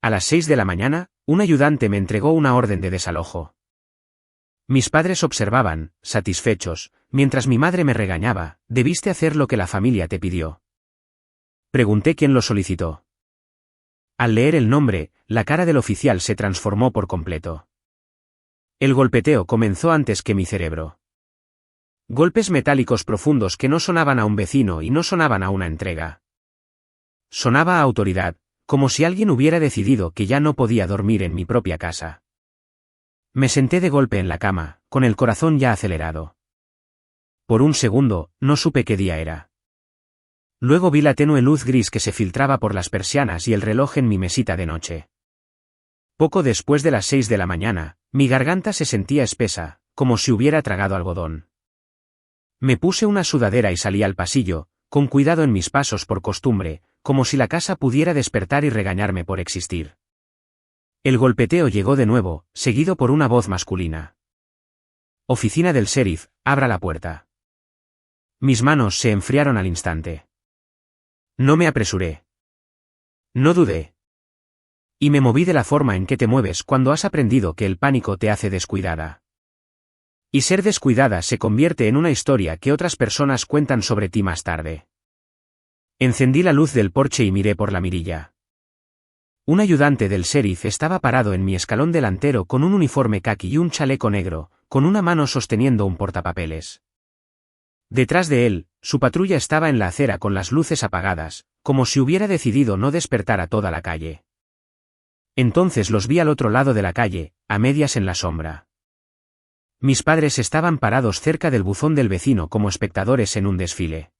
A las 6 de la mañana, un ayudante me entregó una orden de desalojo. Mis padres observaban, satisfechos, mientras mi madre me regañaba: debiste hacer lo que la familia te pidió. Pregunté quién lo solicitó. Al leer el nombre, la cara del oficial se transformó por completo. El golpeteo comenzó antes que mi cerebro. Golpes metálicos profundos que no sonaban a un vecino y no sonaban a una entrega. Sonaba a autoridad, como si alguien hubiera decidido que ya no podía dormir en mi propia casa. Me senté de golpe en la cama, con el corazón ya acelerado. Por un segundo, no supe qué día era. Luego vi la tenue luz gris que se filtraba por las persianas y el reloj en mi mesita de noche. Poco después de las 6 de la mañana, mi garganta se sentía espesa, como si hubiera tragado algodón. Me puse una sudadera y salí al pasillo, con cuidado en mis pasos por costumbre, como si la casa pudiera despertar y regañarme por existir. El golpeteo llegó de nuevo, seguido por una voz masculina. Oficina del sheriff, abra la puerta. Mis manos se enfriaron al instante. No me apresuré. No dudé. Y me moví de la forma en que te mueves cuando has aprendido que el pánico te hace descuidada. Y ser descuidada se convierte en una historia que otras personas cuentan sobre ti más tarde. Encendí la luz del porche y miré por la mirilla. Un ayudante del sheriff estaba parado en mi escalón delantero con un uniforme caqui y un chaleco negro, con una mano sosteniendo un portapapeles. Detrás de él, su patrulla estaba en la acera con las luces apagadas, como si hubiera decidido no despertar a toda la calle. Entonces los vi al otro lado de la calle, a medias en la sombra. Mis padres estaban parados cerca del buzón del vecino como espectadores en un desfile.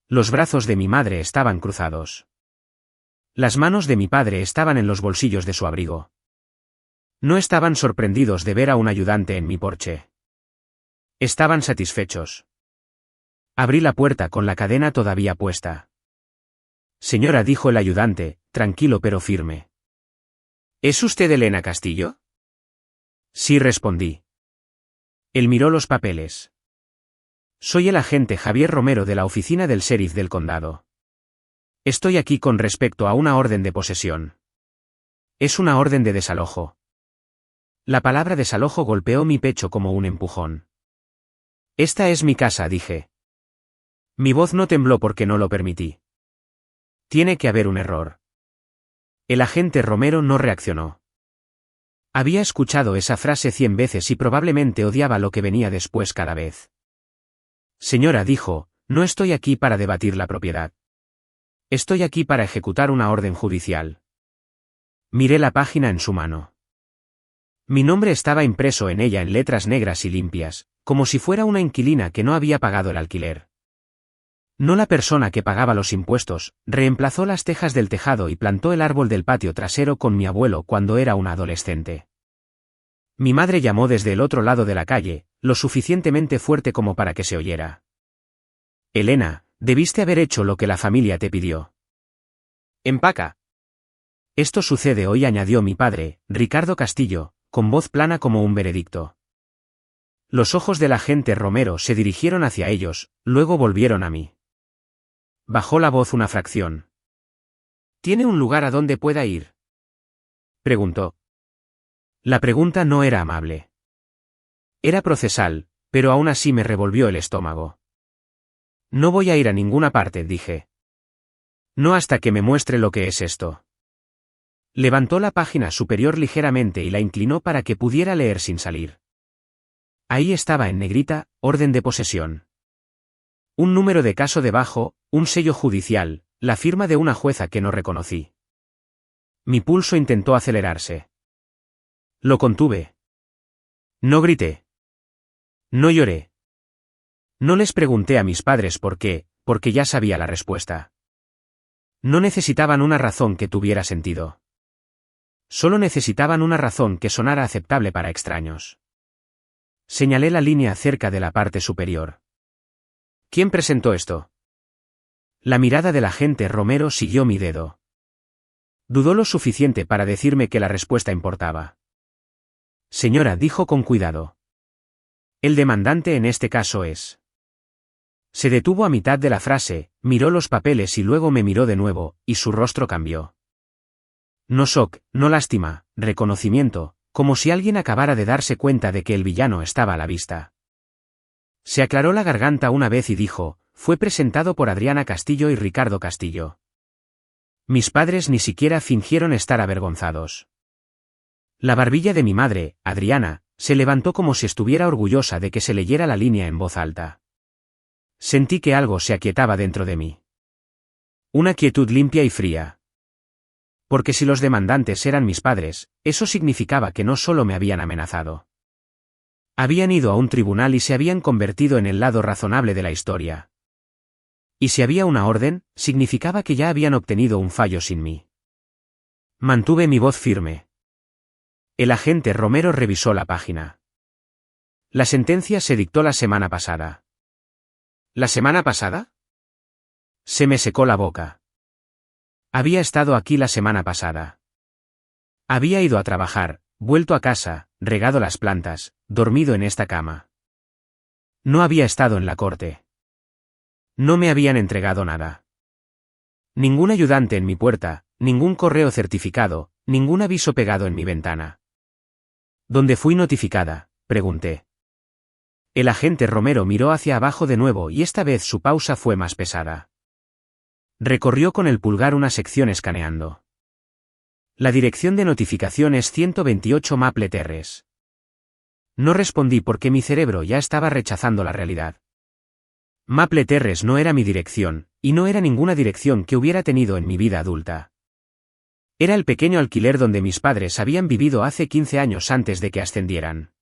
Los brazos de mi madre estaban cruzados. Las manos de mi padre estaban en los bolsillos de su abrigo. No estaban sorprendidos de ver a un ayudante en mi porche. Estaban satisfechos. Abrí la puerta con la cadena todavía puesta. Señora, dijo el ayudante, tranquilo pero firme. ¿Es usted Elena Castillo? Sí, respondí. Él miró los papeles. Soy el agente Javier Romero de la oficina del sheriff del condado. Estoy aquí con respecto a una orden de posesión. Es una orden de desalojo. La palabra desalojo golpeó mi pecho como un empujón. Esta es mi casa, dije. Mi voz no tembló porque no lo permití. Tiene que haber un error. El agente Romero no reaccionó. Había escuchado esa frase 100 veces y probablemente odiaba lo que venía después cada vez. Señora, dijo, no estoy aquí para debatir la propiedad. Estoy aquí para ejecutar una orden judicial. Miré la página en su mano. Mi nombre estaba impreso en ella en letras negras y limpias, como si fuera una inquilina que no había pagado el alquiler. No la persona que pagaba los impuestos, reemplazó las tejas del tejado y plantó el árbol del patio trasero con mi abuelo cuando era una adolescente. Mi madre llamó desde el otro lado de la calle, lo suficientemente fuerte como para que se oyera. Elena, debiste haber hecho lo que la familia te pidió. Empaca. Esto sucede hoy, añadió mi padre, Ricardo Castillo, con voz plana como un veredicto. Los ojos del agente Romero se dirigieron hacia ellos, luego volvieron a mí. Bajó la voz una fracción. ¿Tiene un lugar a donde pueda ir?, preguntó. La pregunta no era amable. Era procesal, pero aún así me revolvió el estómago. No voy a ir a ninguna parte, dije. No hasta que me muestre lo que es esto. Levantó la página superior ligeramente y la inclinó para que pudiera leer sin salir. Ahí estaba en negrita, orden de posesión. Un número de caso debajo, un sello judicial, la firma de una jueza que no reconocí. Mi pulso intentó acelerarse. Lo contuve. No grité. No lloré. No les pregunté a mis padres por qué, porque ya sabía la respuesta. No necesitaban una razón que tuviera sentido. Solo necesitaban una razón que sonara aceptable para extraños. Señalé la línea cerca de la parte superior. ¿Quién presentó esto? La mirada del agente Romero siguió mi dedo. Dudó lo suficiente para decirme que la respuesta importaba. Señora, dijo con cuidado. El demandante en este caso es. Se detuvo a mitad de la frase, miró los papeles y luego me miró de nuevo, y su rostro cambió. No shock, no lástima, reconocimiento, como si alguien acabara de darse cuenta de que el villano estaba a la vista. Se aclaró la garganta una vez y dijo, fue presentado por Adriana Castillo y Ricardo Castillo. Mis padres ni siquiera fingieron estar avergonzados. La barbilla de mi madre, Adriana, se levantó como si estuviera orgullosa de que se leyera la línea en voz alta. Sentí que algo se aquietaba dentro de mí. Una quietud limpia y fría. Porque si los demandantes eran mis padres, eso significaba que no solo me habían amenazado. Habían ido a un tribunal y se habían convertido en el lado razonable de la historia. Y si había una orden, significaba que ya habían obtenido un fallo sin mí. Mantuve mi voz firme. El agente Romero revisó la página. La sentencia se dictó la semana pasada. ¿La semana pasada? Se me secó la boca. Había estado aquí la semana pasada. Había ido a trabajar, vuelto a casa, regado las plantas, dormido en esta cama. No había estado en la corte. No me habían entregado nada. Ningún ayudante en mi puerta, ningún correo certificado, ningún aviso pegado en mi ventana. ¿Dónde fui notificada?, pregunté. El agente Romero miró hacia abajo de nuevo y esta vez su pausa fue más pesada. Recorrió con el pulgar una sección escaneando. La dirección de notificación es 128 Maple Terrace. No respondí porque mi cerebro ya estaba rechazando la realidad. Maple Terrace no era mi dirección, y no era ninguna dirección que hubiera tenido en mi vida adulta. Era el pequeño alquiler donde mis padres habían vivido hace 15 años antes de que ascendieran.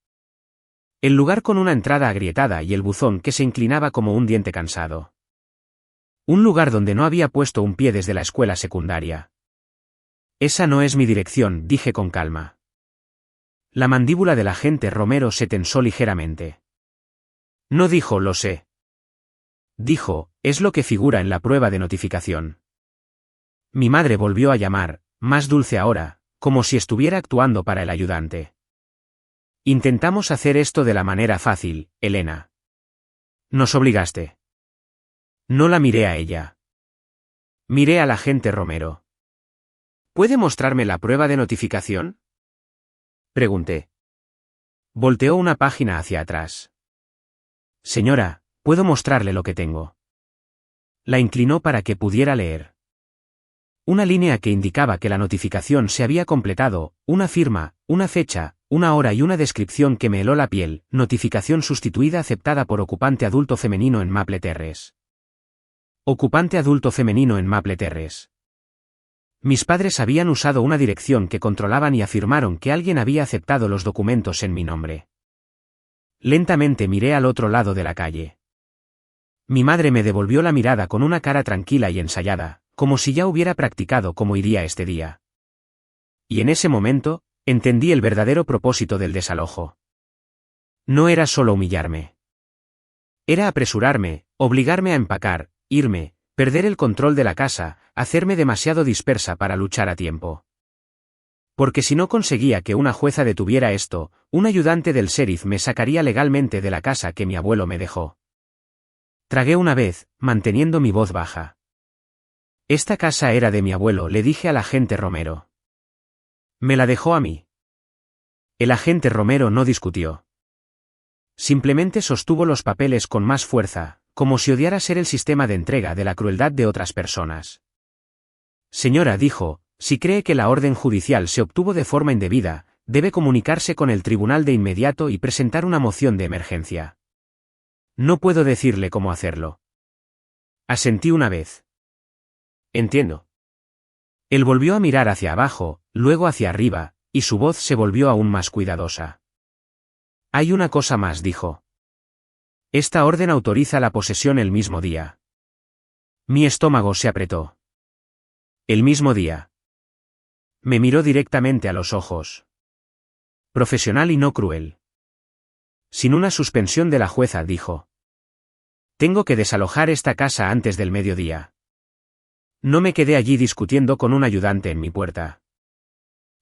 El lugar con una entrada agrietada y el buzón que se inclinaba como un diente cansado. Un lugar donde no había puesto un pie desde la escuela secundaria. Esa no es mi dirección, dije con calma. La mandíbula del agente Romero se tensó ligeramente. No dijo, lo sé. Dijo, es lo que figura en la prueba de notificación. Mi madre volvió a llamar, más dulce ahora, como si estuviera actuando para el ayudante. Intentamos hacer esto de la manera fácil, Elena. Nos obligaste. No la miré a ella. Miré al agente Romero. ¿Puede mostrarme la prueba de notificación?, pregunté. Volteó una página hacia atrás. Señora, puedo mostrarle lo que tengo. La inclinó para que pudiera leer. Una línea que indicaba que la notificación se había completado, una firma, una fecha, una hora y una descripción que me heló la piel, notificación sustituida aceptada por ocupante adulto femenino en Maple Terrace. Ocupante adulto femenino en Maple Terrace. Mis padres habían usado una dirección que controlaban y afirmaron que alguien había aceptado los documentos en mi nombre. Lentamente miré al otro lado de la calle. Mi madre me devolvió la mirada con una cara tranquila y ensayada, como si ya hubiera practicado cómo iría este día. Y en ese momento, entendí el verdadero propósito del desalojo. No era solo humillarme. Era apresurarme, obligarme a empacar, irme, perder el control de la casa, hacerme demasiado dispersa para luchar a tiempo. Porque si no conseguía que una jueza detuviera esto, un ayudante del sheriff me sacaría legalmente de la casa que mi abuelo me dejó. Tragué una vez, manteniendo mi voz baja. Esta casa era de mi abuelo, le dije al agente Romero. Me la dejó a mí. El agente Romero no discutió. Simplemente sostuvo los papeles con más fuerza, como si odiara ser el sistema de entrega de la crueldad de otras personas. Señora, dijo, si cree que la orden judicial se obtuvo de forma indebida, debe comunicarse con el tribunal de inmediato y presentar una moción de emergencia. No puedo decirle cómo hacerlo. Asentí una vez. Entiendo. Él volvió a mirar hacia abajo, luego hacia arriba, y su voz se volvió aún más cuidadosa. Hay una cosa más, dijo. Esta orden autoriza la posesión el mismo día. Mi estómago se apretó. El mismo día. Me miró directamente a los ojos. Profesional y no cruel. Sin una suspensión de la jueza, dijo. Tengo que desalojar esta casa antes del mediodía. No me quedé allí discutiendo con un ayudante en mi puerta.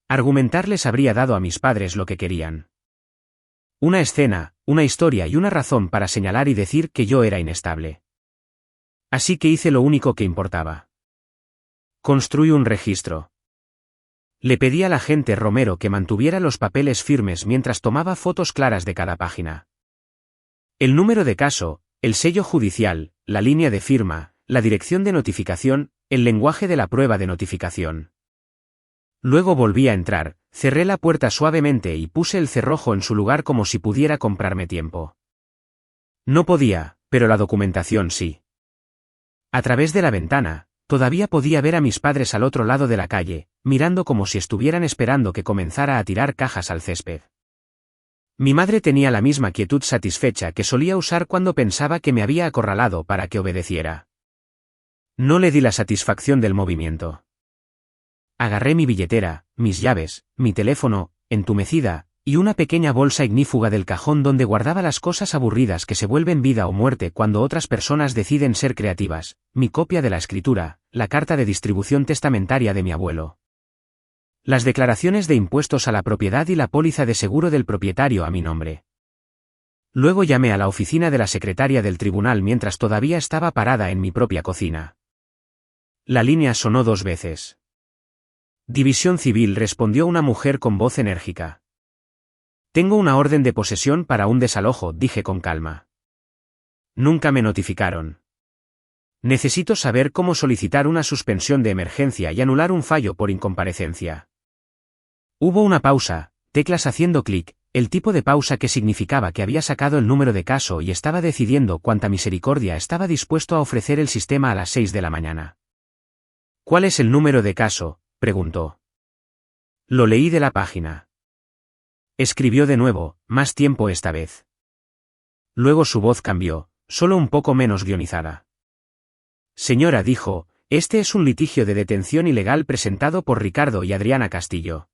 Argumentarles habría dado a mis padres lo que querían. Una escena, una historia y una razón para señalar y decir que yo era inestable. Así que hice lo único que importaba. Construí un registro. Le pedí al agente Romero que mantuviera los papeles firmes mientras tomaba fotos claras de cada página. El número de caso, el sello judicial, la línea de firma, la dirección de notificación, el lenguaje de la prueba de notificación. Luego volví a entrar, cerré la puerta suavemente y puse el cerrojo en su lugar como si pudiera comprarme tiempo. No podía, pero la documentación sí. A través de la ventana, todavía podía ver a mis padres al otro lado de la calle, mirando como si estuvieran esperando que comenzara a tirar cajas al césped. Mi madre tenía la misma quietud satisfecha que solía usar cuando pensaba que me había acorralado para que obedeciera. No le di la satisfacción del movimiento. Agarré mi billetera, mis llaves, mi teléfono, entumecida, y una pequeña bolsa ignífuga del cajón donde guardaba las cosas aburridas que se vuelven vida o muerte cuando otras personas deciden ser creativas, mi copia de la escritura, la carta de distribución testamentaria de mi abuelo. Las declaraciones de impuestos a la propiedad y la póliza de seguro del propietario a mi nombre. Luego llamé a la oficina de la secretaria del tribunal mientras todavía estaba parada en mi propia cocina. La línea sonó 2 veces. División Civil, respondió una mujer con voz enérgica. Tengo una orden de posesión para un desalojo, dije con calma. Nunca me notificaron. Necesito saber cómo solicitar una suspensión de emergencia y anular un fallo por incomparecencia. Hubo una pausa, teclas haciendo clic, el tipo de pausa que significaba que había sacado el número de caso y estaba decidiendo cuánta misericordia estaba dispuesto a ofrecer el sistema a las 6 de la mañana. ¿Cuál es el número de caso?, preguntó. Lo leí de la página. Escribió de nuevo, más tiempo esta vez. Luego su voz cambió, solo un poco menos guionizada. Señora, dijo, este es un litigio de detención ilegal presentado por Ricardo y Adriana Castillo.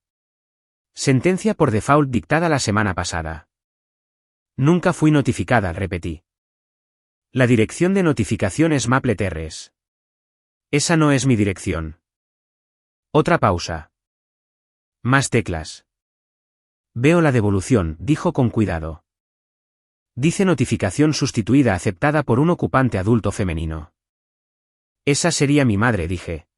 Sentencia por default dictada la semana pasada. Nunca fui notificada, repetí. La dirección de notificación es Maple Terrace. Esa no es mi dirección. Otra pausa. Más teclas. Veo la devolución, dijo con cuidado. Dice notificación sustituida aceptada por un ocupante adulto femenino. Esa sería mi madre, dije.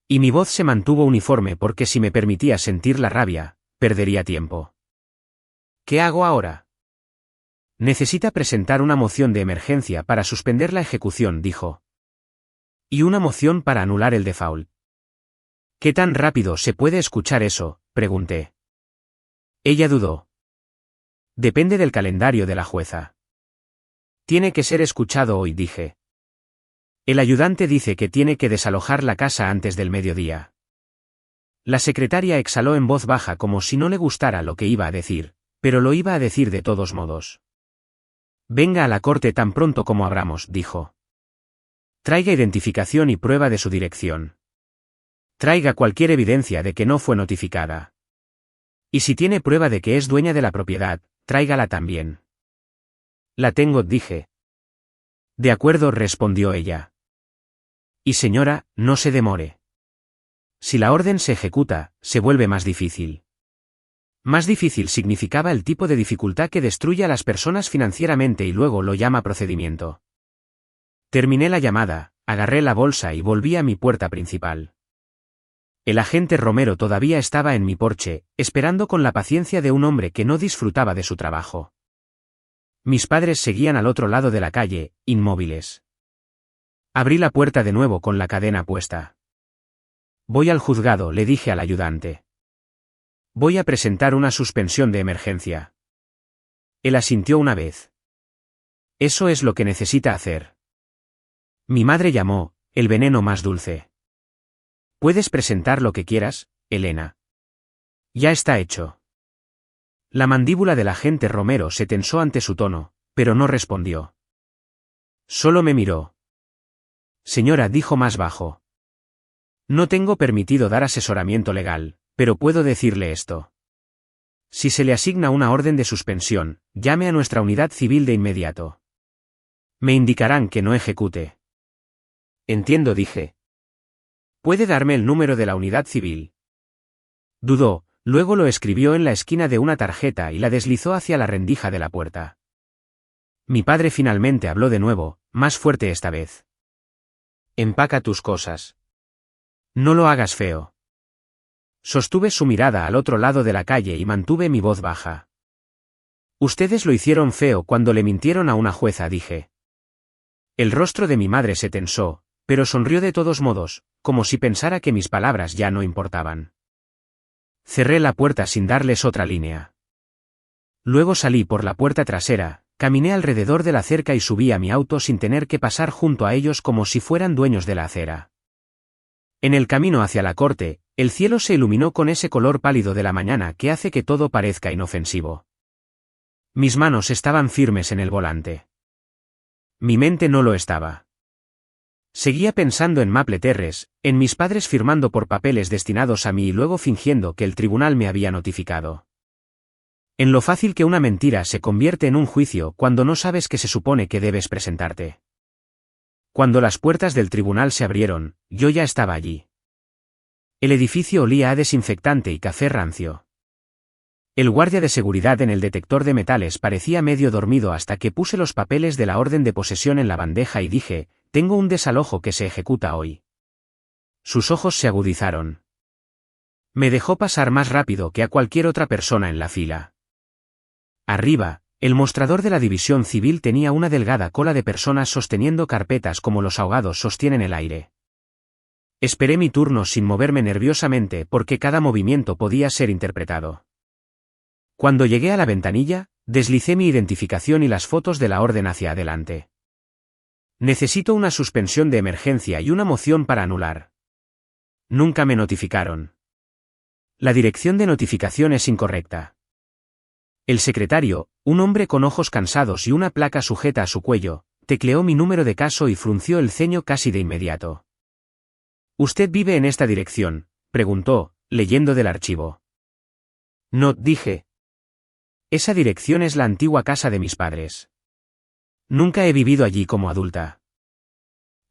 Y mi voz se mantuvo uniforme porque si me permitía sentir la rabia, perdería tiempo. ¿Qué hago ahora? Necesita presentar una moción de emergencia para suspender la ejecución, dijo. Y una moción para anular el default. ¿Qué tan rápido se puede escuchar eso?, pregunté. Ella dudó. Depende del calendario de la jueza. Tiene que ser escuchado hoy, dije. El ayudante dice que tiene que desalojar la casa antes del mediodía. La secretaria exhaló en voz baja como si no le gustara lo que iba a decir, pero lo iba a decir de todos modos. Venga a la corte tan pronto como abramos, dijo. Traiga identificación y prueba de su dirección. Traiga cualquier evidencia de que no fue notificada. Y si tiene prueba de que es dueña de la propiedad, tráigala también. La tengo, dije. De acuerdo, respondió ella. Y señora, no se demore. Si la orden se ejecuta, se vuelve más difícil. Más difícil significaba el tipo de dificultad que destruye a las personas financieramente y luego lo llama procedimiento. Terminé la llamada, agarré la bolsa y volví a mi puerta principal. El agente Romero todavía estaba en mi porche, esperando con la paciencia de un hombre que no disfrutaba de su trabajo. Mis padres seguían al otro lado de la calle, inmóviles. Abrí la puerta de nuevo con la cadena puesta. Voy al juzgado, le dije al ayudante. Voy a presentar una suspensión de emergencia. Él asintió una vez. Eso es lo que necesita hacer. Mi madre llamó, el veneno más dulce. Puedes presentar lo que quieras, Elena. Ya está hecho. La mandíbula del agente Romero se tensó ante su tono, pero no respondió. Solo me miró. Señora, dijo más bajo. No tengo permitido dar asesoramiento legal, pero puedo decirle esto. Si se le asigna una orden de suspensión, llame a nuestra unidad civil de inmediato. Me indicarán que no ejecute. Entiendo, dije. ¿Puede darme el número de la unidad civil? Dudó, luego lo escribió en la esquina de una tarjeta y la deslizó hacia la rendija de la puerta. Mi padre finalmente habló de nuevo, más fuerte esta vez. Empaca tus cosas. No lo hagas feo. Sostuve su mirada al otro lado de la calle y mantuve mi voz baja. Ustedes lo hicieron feo cuando le mintieron a una jueza, dije. El rostro de mi madre se tensó, pero sonrió de todos modos, como si pensara que mis palabras ya no importaban. Cerré la puerta sin darles otra línea. Luego salí por la puerta trasera, caminé alrededor de la cerca y subí a mi auto sin tener que pasar junto a ellos como si fueran dueños de la acera. En el camino hacia la corte, el cielo se iluminó con ese color pálido de la mañana que hace que todo parezca inofensivo. Mis manos estaban firmes en el volante. Mi mente no lo estaba. Seguía pensando en Maple Terrace, en mis padres firmando por papeles destinados a mí y luego fingiendo que el tribunal me había notificado. En lo fácil que una mentira se convierte en un juicio cuando no sabes que se supone que debes presentarte. Cuando las puertas del tribunal se abrieron, yo ya estaba allí. El edificio olía a desinfectante y café rancio. El guardia de seguridad en el detector de metales parecía medio dormido hasta que puse los papeles de la orden de posesión en la bandeja y dije, tengo un desalojo que se ejecuta hoy. Sus ojos se agudizaron. Me dejó pasar más rápido que a cualquier otra persona en la fila. Arriba, el mostrador de la división civil tenía una delgada cola de personas sosteniendo carpetas como los ahogados sostienen el aire. Esperé mi turno sin moverme nerviosamente porque cada movimiento podía ser interpretado. Cuando llegué a la ventanilla, deslicé mi identificación y las fotos de la orden hacia adelante. Necesito una suspensión de emergencia y una moción para anular. Nunca me notificaron. La dirección de notificación es incorrecta. El secretario, un hombre con ojos cansados y una placa sujeta a su cuello, tecleó mi número de caso y frunció el ceño casi de inmediato. ¿Usted vive en esta dirección?, preguntó, leyendo del archivo. No, dije. Esa dirección es la antigua casa de mis padres. Nunca he vivido allí como adulta.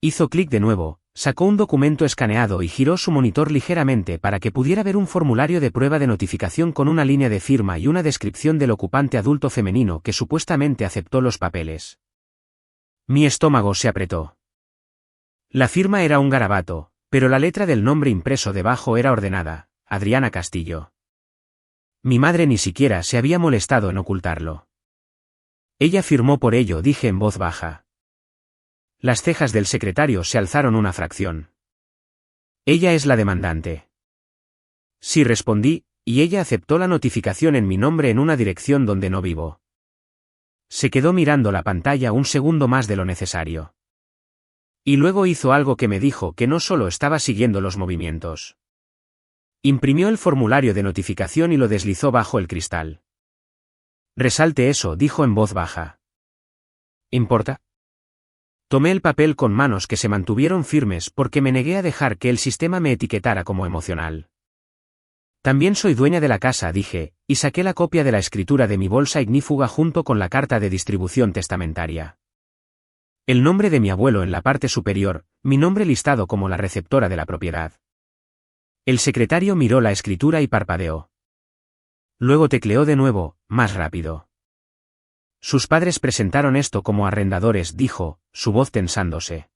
Hizo clic de nuevo, sacó un documento escaneado y giró su monitor ligeramente para que pudiera ver un formulario de prueba de notificación con una línea de firma y una descripción del ocupante adulto femenino que supuestamente aceptó los papeles. Mi estómago se apretó. La firma era un garabato, pero la letra del nombre impreso debajo era ordenada, Adriana Castillo. Mi madre ni siquiera se había molestado en ocultarlo. Ella firmó por ello, dije en voz baja. Las cejas del secretario se alzaron una fracción. Ella es la demandante. Sí, respondí, y ella aceptó la notificación en mi nombre en una dirección donde no vivo. Se quedó mirando la pantalla un segundo más de lo necesario. Y luego hizo algo que me dijo que no solo estaba siguiendo los movimientos. Imprimió el formulario de notificación y lo deslizó bajo el cristal. Resalte eso, dijo en voz baja. ¿Importa? Tomé el papel con manos que se mantuvieron firmes porque me negué a dejar que el sistema me etiquetara como emocional. También soy dueña de la casa, dije, y saqué la copia de la escritura de mi bolsa ignífuga junto con la carta de distribución testamentaria. El nombre de mi abuelo en la parte superior, mi nombre listado como la receptora de la propiedad. El secretario miró la escritura y parpadeó. Luego tecleó de nuevo, más rápido. Sus padres presentaron esto como arrendadores, dijo, su voz tensándose.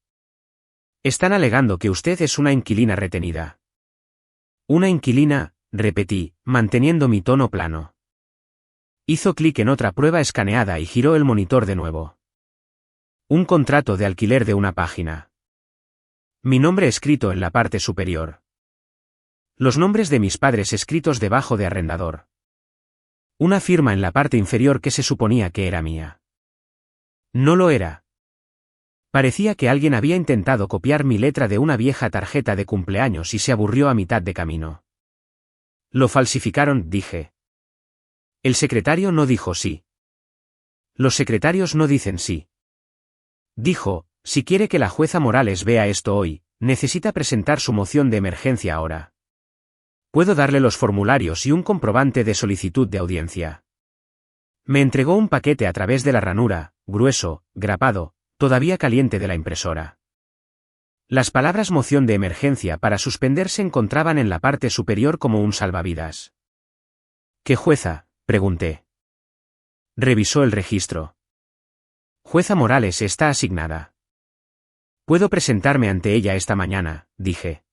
Están alegando que usted es una inquilina retenida. Una inquilina, repetí, manteniendo mi tono plano. Hizo clic en otra prueba escaneada y giró el monitor de nuevo. Un contrato de alquiler de una página. Mi nombre escrito en la parte superior. Los nombres de mis padres escritos debajo de arrendador. Una firma en la parte inferior que se suponía que era mía. No lo era. Parecía que alguien había intentado copiar mi letra de una vieja tarjeta de cumpleaños y se aburrió a mitad de camino. Lo falsificaron, dije. El secretario no dijo sí. Los secretarios no dicen sí. Dijo, si quiere que la jueza Morales vea esto hoy, necesita presentar su moción de emergencia ahora. Puedo darle los formularios y un comprobante de solicitud de audiencia. Me entregó un paquete a través de la ranura, grueso, grapado, todavía caliente de la impresora. Las palabras moción de emergencia para suspender se encontraban en la parte superior como un salvavidas. ¿Qué jueza?, pregunté. Revisó el registro. Jueza Morales está asignada. Puedo presentarme ante ella esta mañana, dije.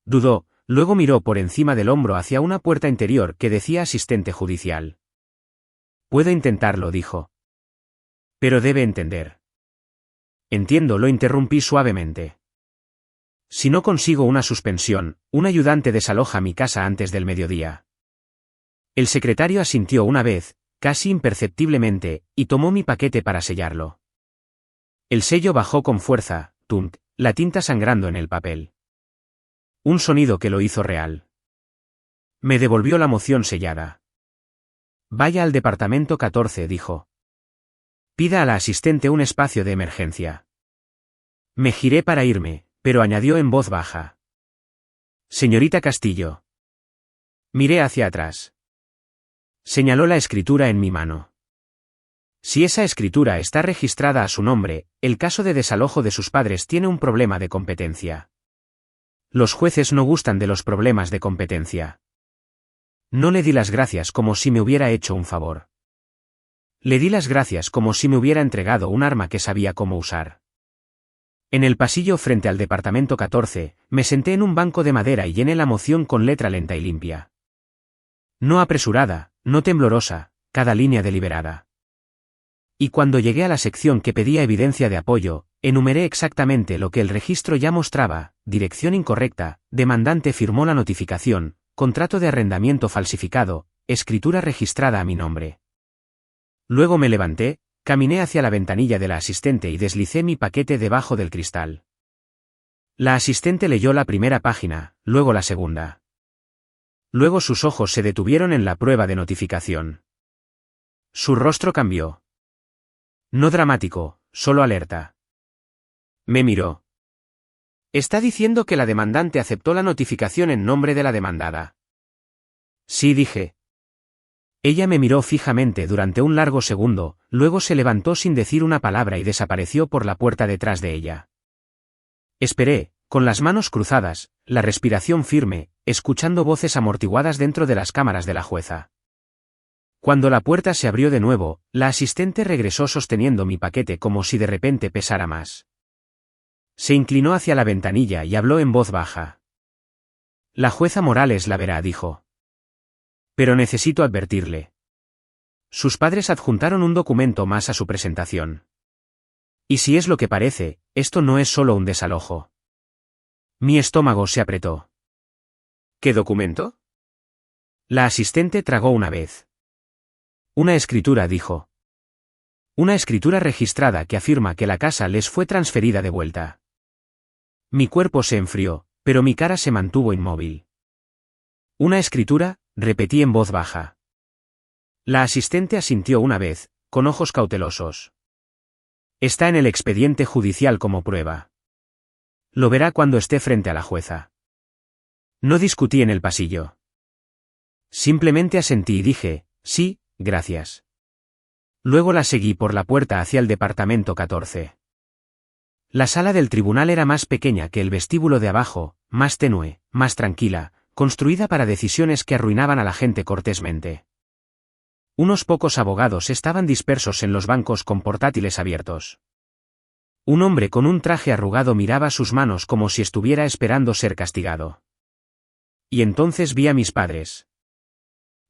Dudó, Luego miró por encima del hombro hacia una puerta interior que decía asistente judicial. Puedo intentarlo, dijo. Pero debe entender. Entiendo, lo interrumpí suavemente. Si no consigo una suspensión, un ayudante desaloja mi casa antes del mediodía. El secretario asintió una vez, casi imperceptiblemente, y tomó mi paquete para sellarlo. El sello bajó con fuerza, tunt, la tinta sangrando en el papel. Un sonido que lo hizo real. Me devolvió la moción sellada. Vaya al departamento 14, dijo. Pida a la asistente un espacio de emergencia. Me giré para irme, pero añadió en voz baja. Señorita Castillo. Miré hacia atrás. Señaló la escritura en mi mano. Si esa escritura está registrada a su nombre, el caso de desalojo de sus padres tiene un problema de competencia. Los jueces no gustan de los problemas de competencia. No le di las gracias como si me hubiera hecho un favor. Le di las gracias como si me hubiera entregado un arma que sabía cómo usar. En el pasillo frente al departamento 14, me senté en un banco de madera y llené la moción con letra lenta y limpia. No apresurada, no temblorosa, cada línea deliberada. Y cuando llegué a la sección que pedía evidencia de apoyo, enumeré exactamente lo que el registro ya mostraba: dirección incorrecta, demandante firmó la notificación, contrato de arrendamiento falsificado, escritura registrada a mi nombre. Luego me levanté, caminé hacia la ventanilla de la asistente y deslicé mi paquete debajo del cristal. La asistente leyó la primera página, luego la segunda. Luego sus ojos se detuvieron en la prueba de notificación. Su rostro cambió. No dramático, solo alerta. Me miró. ¿Está diciendo que la demandante aceptó la notificación en nombre de la demandada? Sí, dije. Ella me miró fijamente durante un largo segundo, luego se levantó sin decir una palabra y desapareció por la puerta detrás de ella. Esperé, con las manos cruzadas, la respiración firme, escuchando voces amortiguadas dentro de las cámaras de la jueza. Cuando la puerta se abrió de nuevo, la asistente regresó sosteniendo mi paquete como si de repente pesara más. Se inclinó hacia la ventanilla y habló en voz baja. La jueza Morales la verá, dijo. Pero necesito advertirle. Sus padres adjuntaron un documento más a su presentación. Y si es lo que parece, esto no es solo un desalojo. Mi estómago se apretó. ¿Qué documento? La asistente tragó una vez. Una escritura, dijo. Una escritura registrada que afirma que la casa les fue transferida de vuelta. Mi cuerpo se enfrió, pero mi cara se mantuvo inmóvil. Una escritura, repetí en voz baja. La asistente asintió una vez, con ojos cautelosos. Está en el expediente judicial como prueba. Lo verá cuando esté frente a la jueza. No discutí en el pasillo. Simplemente asentí y dije, sí, gracias. Luego la seguí por la puerta hacia el departamento 14. La sala del tribunal era más pequeña que el vestíbulo de abajo, más tenue, más tranquila, construida para decisiones que arruinaban a la gente cortésmente. Unos pocos abogados estaban dispersos en los bancos con portátiles abiertos. Un hombre con un traje arrugado miraba sus manos como si estuviera esperando ser castigado. Y entonces vi a mis padres.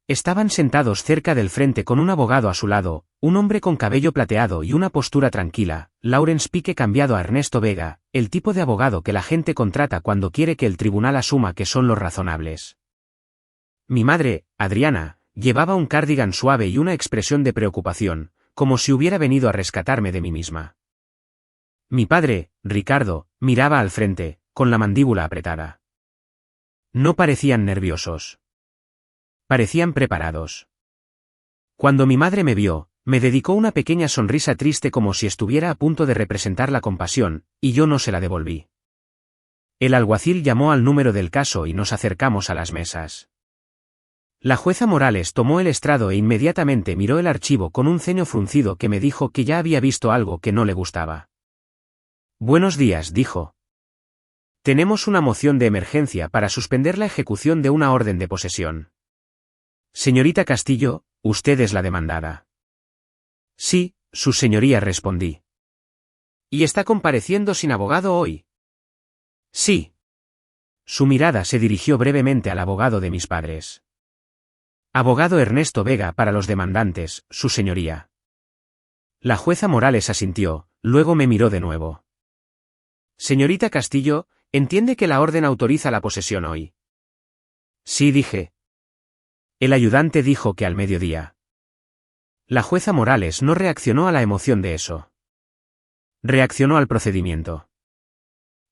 Estaban sentados cerca del frente con un abogado a su lado, un hombre con cabello plateado y una postura tranquila, Lawrence Pique cambiado a Ernesto Vega, el tipo de abogado que la gente contrata cuando quiere que el tribunal asuma que son los razonables. Mi madre, Adriana, llevaba un cardigan suave y una expresión de preocupación, como si hubiera venido a rescatarme de mí misma. Mi padre, Ricardo, miraba al frente, con la mandíbula apretada. No parecían nerviosos. Parecían preparados. Cuando mi madre me vio, me dedicó una pequeña sonrisa triste como si estuviera a punto de representar la compasión, y yo no se la devolví. El alguacil llamó al número del caso y nos acercamos a las mesas. La jueza Morales tomó el estrado e inmediatamente miró el archivo con un ceño fruncido que me dijo que ya había visto algo que no le gustaba. Buenos días, dijo. Tenemos una moción de emergencia para suspender la ejecución de una orden de posesión. Señorita Castillo, usted es la demandada. Sí, su señoría, respondí. ¿Y está compareciendo sin abogado hoy? Sí. Su mirada se dirigió brevemente al abogado de mis padres. Abogado Ernesto Vega para los demandantes, su señoría. La jueza Morales asintió, luego me miró de nuevo. Señorita Castillo, ¿entiende que la orden autoriza la posesión hoy? Sí, dije. El ayudante dijo que al mediodía. La jueza Morales no reaccionó a la emoción de eso. Reaccionó al procedimiento.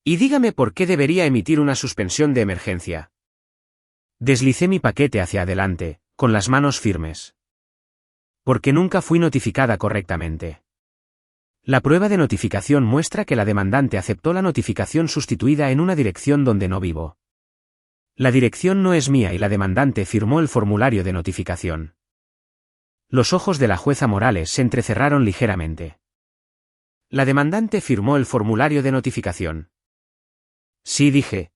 Y dígame por qué debería emitir una suspensión de emergencia. Deslicé mi paquete hacia adelante, con las manos firmes. Porque nunca fui notificada correctamente. La prueba de notificación muestra que la demandante aceptó la notificación sustituida en una dirección donde no vivo. La dirección no es mía y la demandante firmó el formulario de notificación. Los ojos de la jueza Morales se entrecerraron ligeramente. La demandante firmó el formulario de notificación. Sí, dije.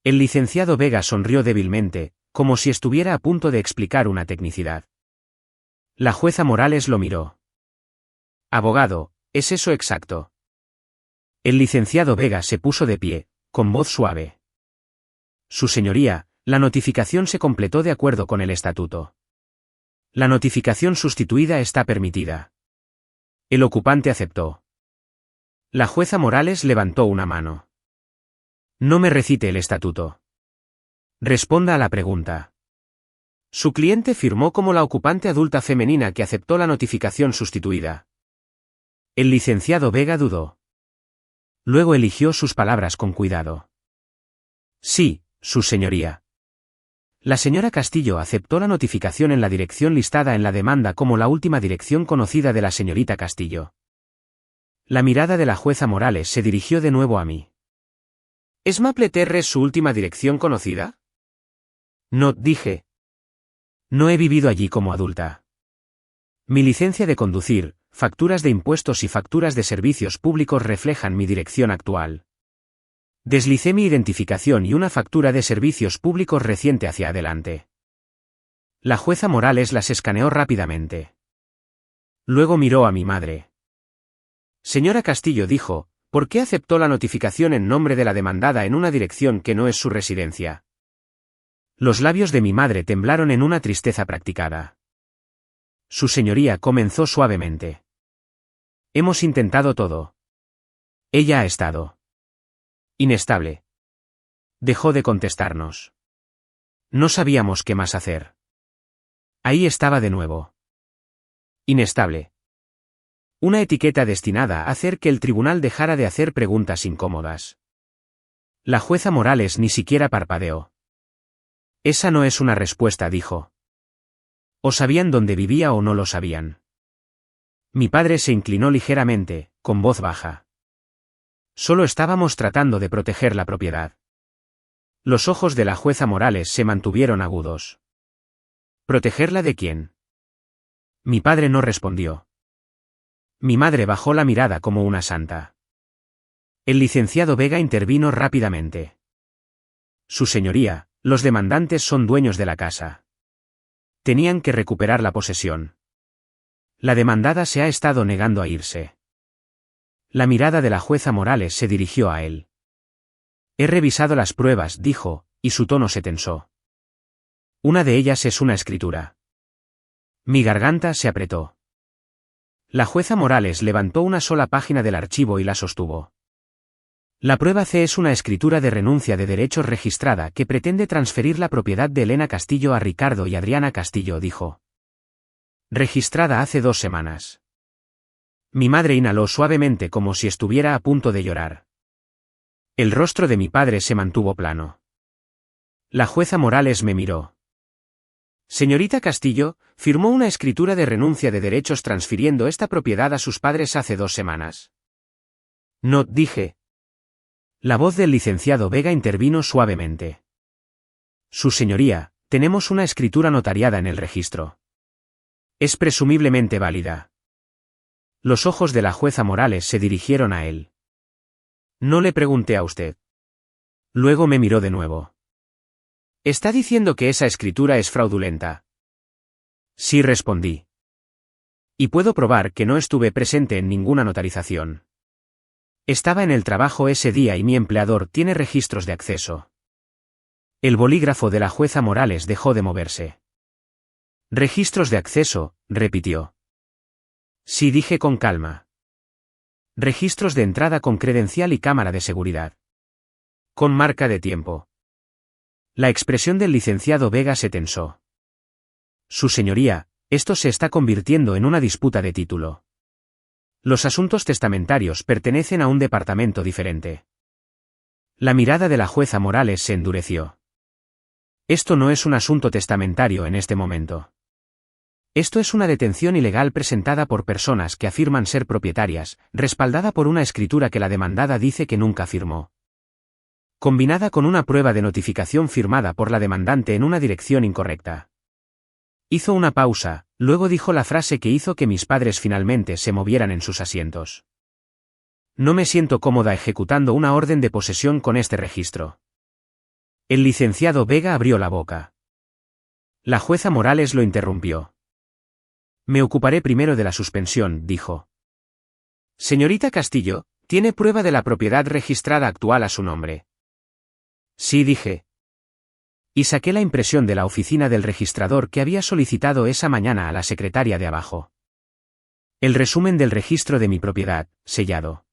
El licenciado Vega sonrió débilmente, como si estuviera a punto de explicar una tecnicidad. La jueza Morales lo miró. Abogado, ¿es eso exacto? El licenciado Vega se puso de pie, con voz suave. Su señoría, la notificación se completó de acuerdo con el estatuto. La notificación sustituida está permitida. El ocupante aceptó. La jueza Morales levantó una mano. No me recite el estatuto. Responda a la pregunta. Su cliente firmó como la ocupante adulta femenina que aceptó la notificación sustituida. El licenciado Vega dudó. Luego eligió sus palabras con cuidado. Sí, su señoría. La señora Castillo aceptó la notificación en la dirección listada en la demanda como la última dirección conocida de la señorita Castillo. La mirada de la jueza Morales se dirigió de nuevo a mí. ¿Es Maple Terrace su última dirección conocida? No, dije. No he vivido allí como adulta. Mi licencia de conducir, facturas de impuestos y facturas de servicios públicos reflejan mi dirección actual. Deslicé mi identificación y una factura de servicios públicos reciente hacia adelante. La jueza Morales las escaneó rápidamente. Luego miró a mi madre. Señora Castillo dijo, ¿por qué aceptó la notificación en nombre de la demandada en una dirección que no es su residencia? Los labios de mi madre temblaron en una tristeza practicada. Su señoría comenzó suavemente. Hemos intentado todo. Ella ha estado inestable. Dejó de contestarnos. No sabíamos qué más hacer. Ahí estaba de nuevo. Inestable. Una etiqueta destinada a hacer que el tribunal dejara de hacer preguntas incómodas. La jueza Morales ni siquiera parpadeó. Esa no es una respuesta, dijo. ¿O sabían dónde vivía o no lo sabían? Mi padre se inclinó ligeramente, con voz baja. Solo estábamos tratando de proteger la propiedad. Los ojos de la jueza Morales se mantuvieron agudos. ¿Protegerla de quién? Mi padre no respondió. Mi madre bajó la mirada como una santa. El licenciado Vega intervino rápidamente. Su señoría, los demandantes son dueños de la casa. Tenían que recuperar la posesión. La demandada se ha estado negando a irse. La mirada de la jueza Morales se dirigió a él. He revisado las pruebas, dijo, y su tono se tensó. Una de ellas es una escritura. Mi garganta se apretó. La jueza Morales levantó una sola página del archivo y la sostuvo. La prueba C es una escritura de renuncia de derechos registrada que pretende transferir la propiedad de Elena Castillo a Ricardo y Adriana Castillo, dijo. Registrada hace 2 semanas. Mi madre inhaló suavemente como si estuviera a punto de llorar. El rostro de mi padre se mantuvo plano. La jueza Morales me miró. Señorita Castillo, firmó una escritura de renuncia de derechos transfiriendo esta propiedad a sus padres hace 2 semanas. No, dije. La voz del licenciado Vega intervino suavemente. Su señoría, tenemos una escritura notariada en el registro. Es presumiblemente válida. Los ojos de la jueza Morales se dirigieron a él. No le pregunté a usted. Luego me miró de nuevo. ¿Está diciendo que esa escritura es fraudulenta? Sí, respondí. Y puedo probar que no estuve presente en ninguna notarización. Estaba en el trabajo ese día y mi empleador tiene registros de acceso. El bolígrafo de la jueza Morales dejó de moverse. Registros de acceso, repitió. Sí, dije con calma. Registros de entrada con credencial y cámara de seguridad. Con marca de tiempo. La expresión del licenciado Vega se tensó. Su señoría, esto se está convirtiendo en una disputa de título. Los asuntos testamentarios pertenecen a un departamento diferente. La mirada de la jueza Morales se endureció. Esto no es un asunto testamentario en este momento. Esto es una detención ilegal presentada por personas que afirman ser propietarias, respaldada por una escritura que la demandada dice que nunca firmó. Combinada con una prueba de notificación firmada por la demandante en una dirección incorrecta. Hizo una pausa, luego dijo la frase que hizo que mis padres finalmente se movieran en sus asientos. No me siento cómoda ejecutando una orden de posesión con este registro. El licenciado Vega abrió la boca. La jueza Morales lo interrumpió. Me ocuparé primero de la suspensión, dijo. Señorita Castillo, ¿tiene prueba de la propiedad registrada actual a su nombre? Sí, dije. Y saqué la impresión de la oficina del registrador que había solicitado esa mañana a la secretaria de abajo. El resumen del registro de mi propiedad, sellado.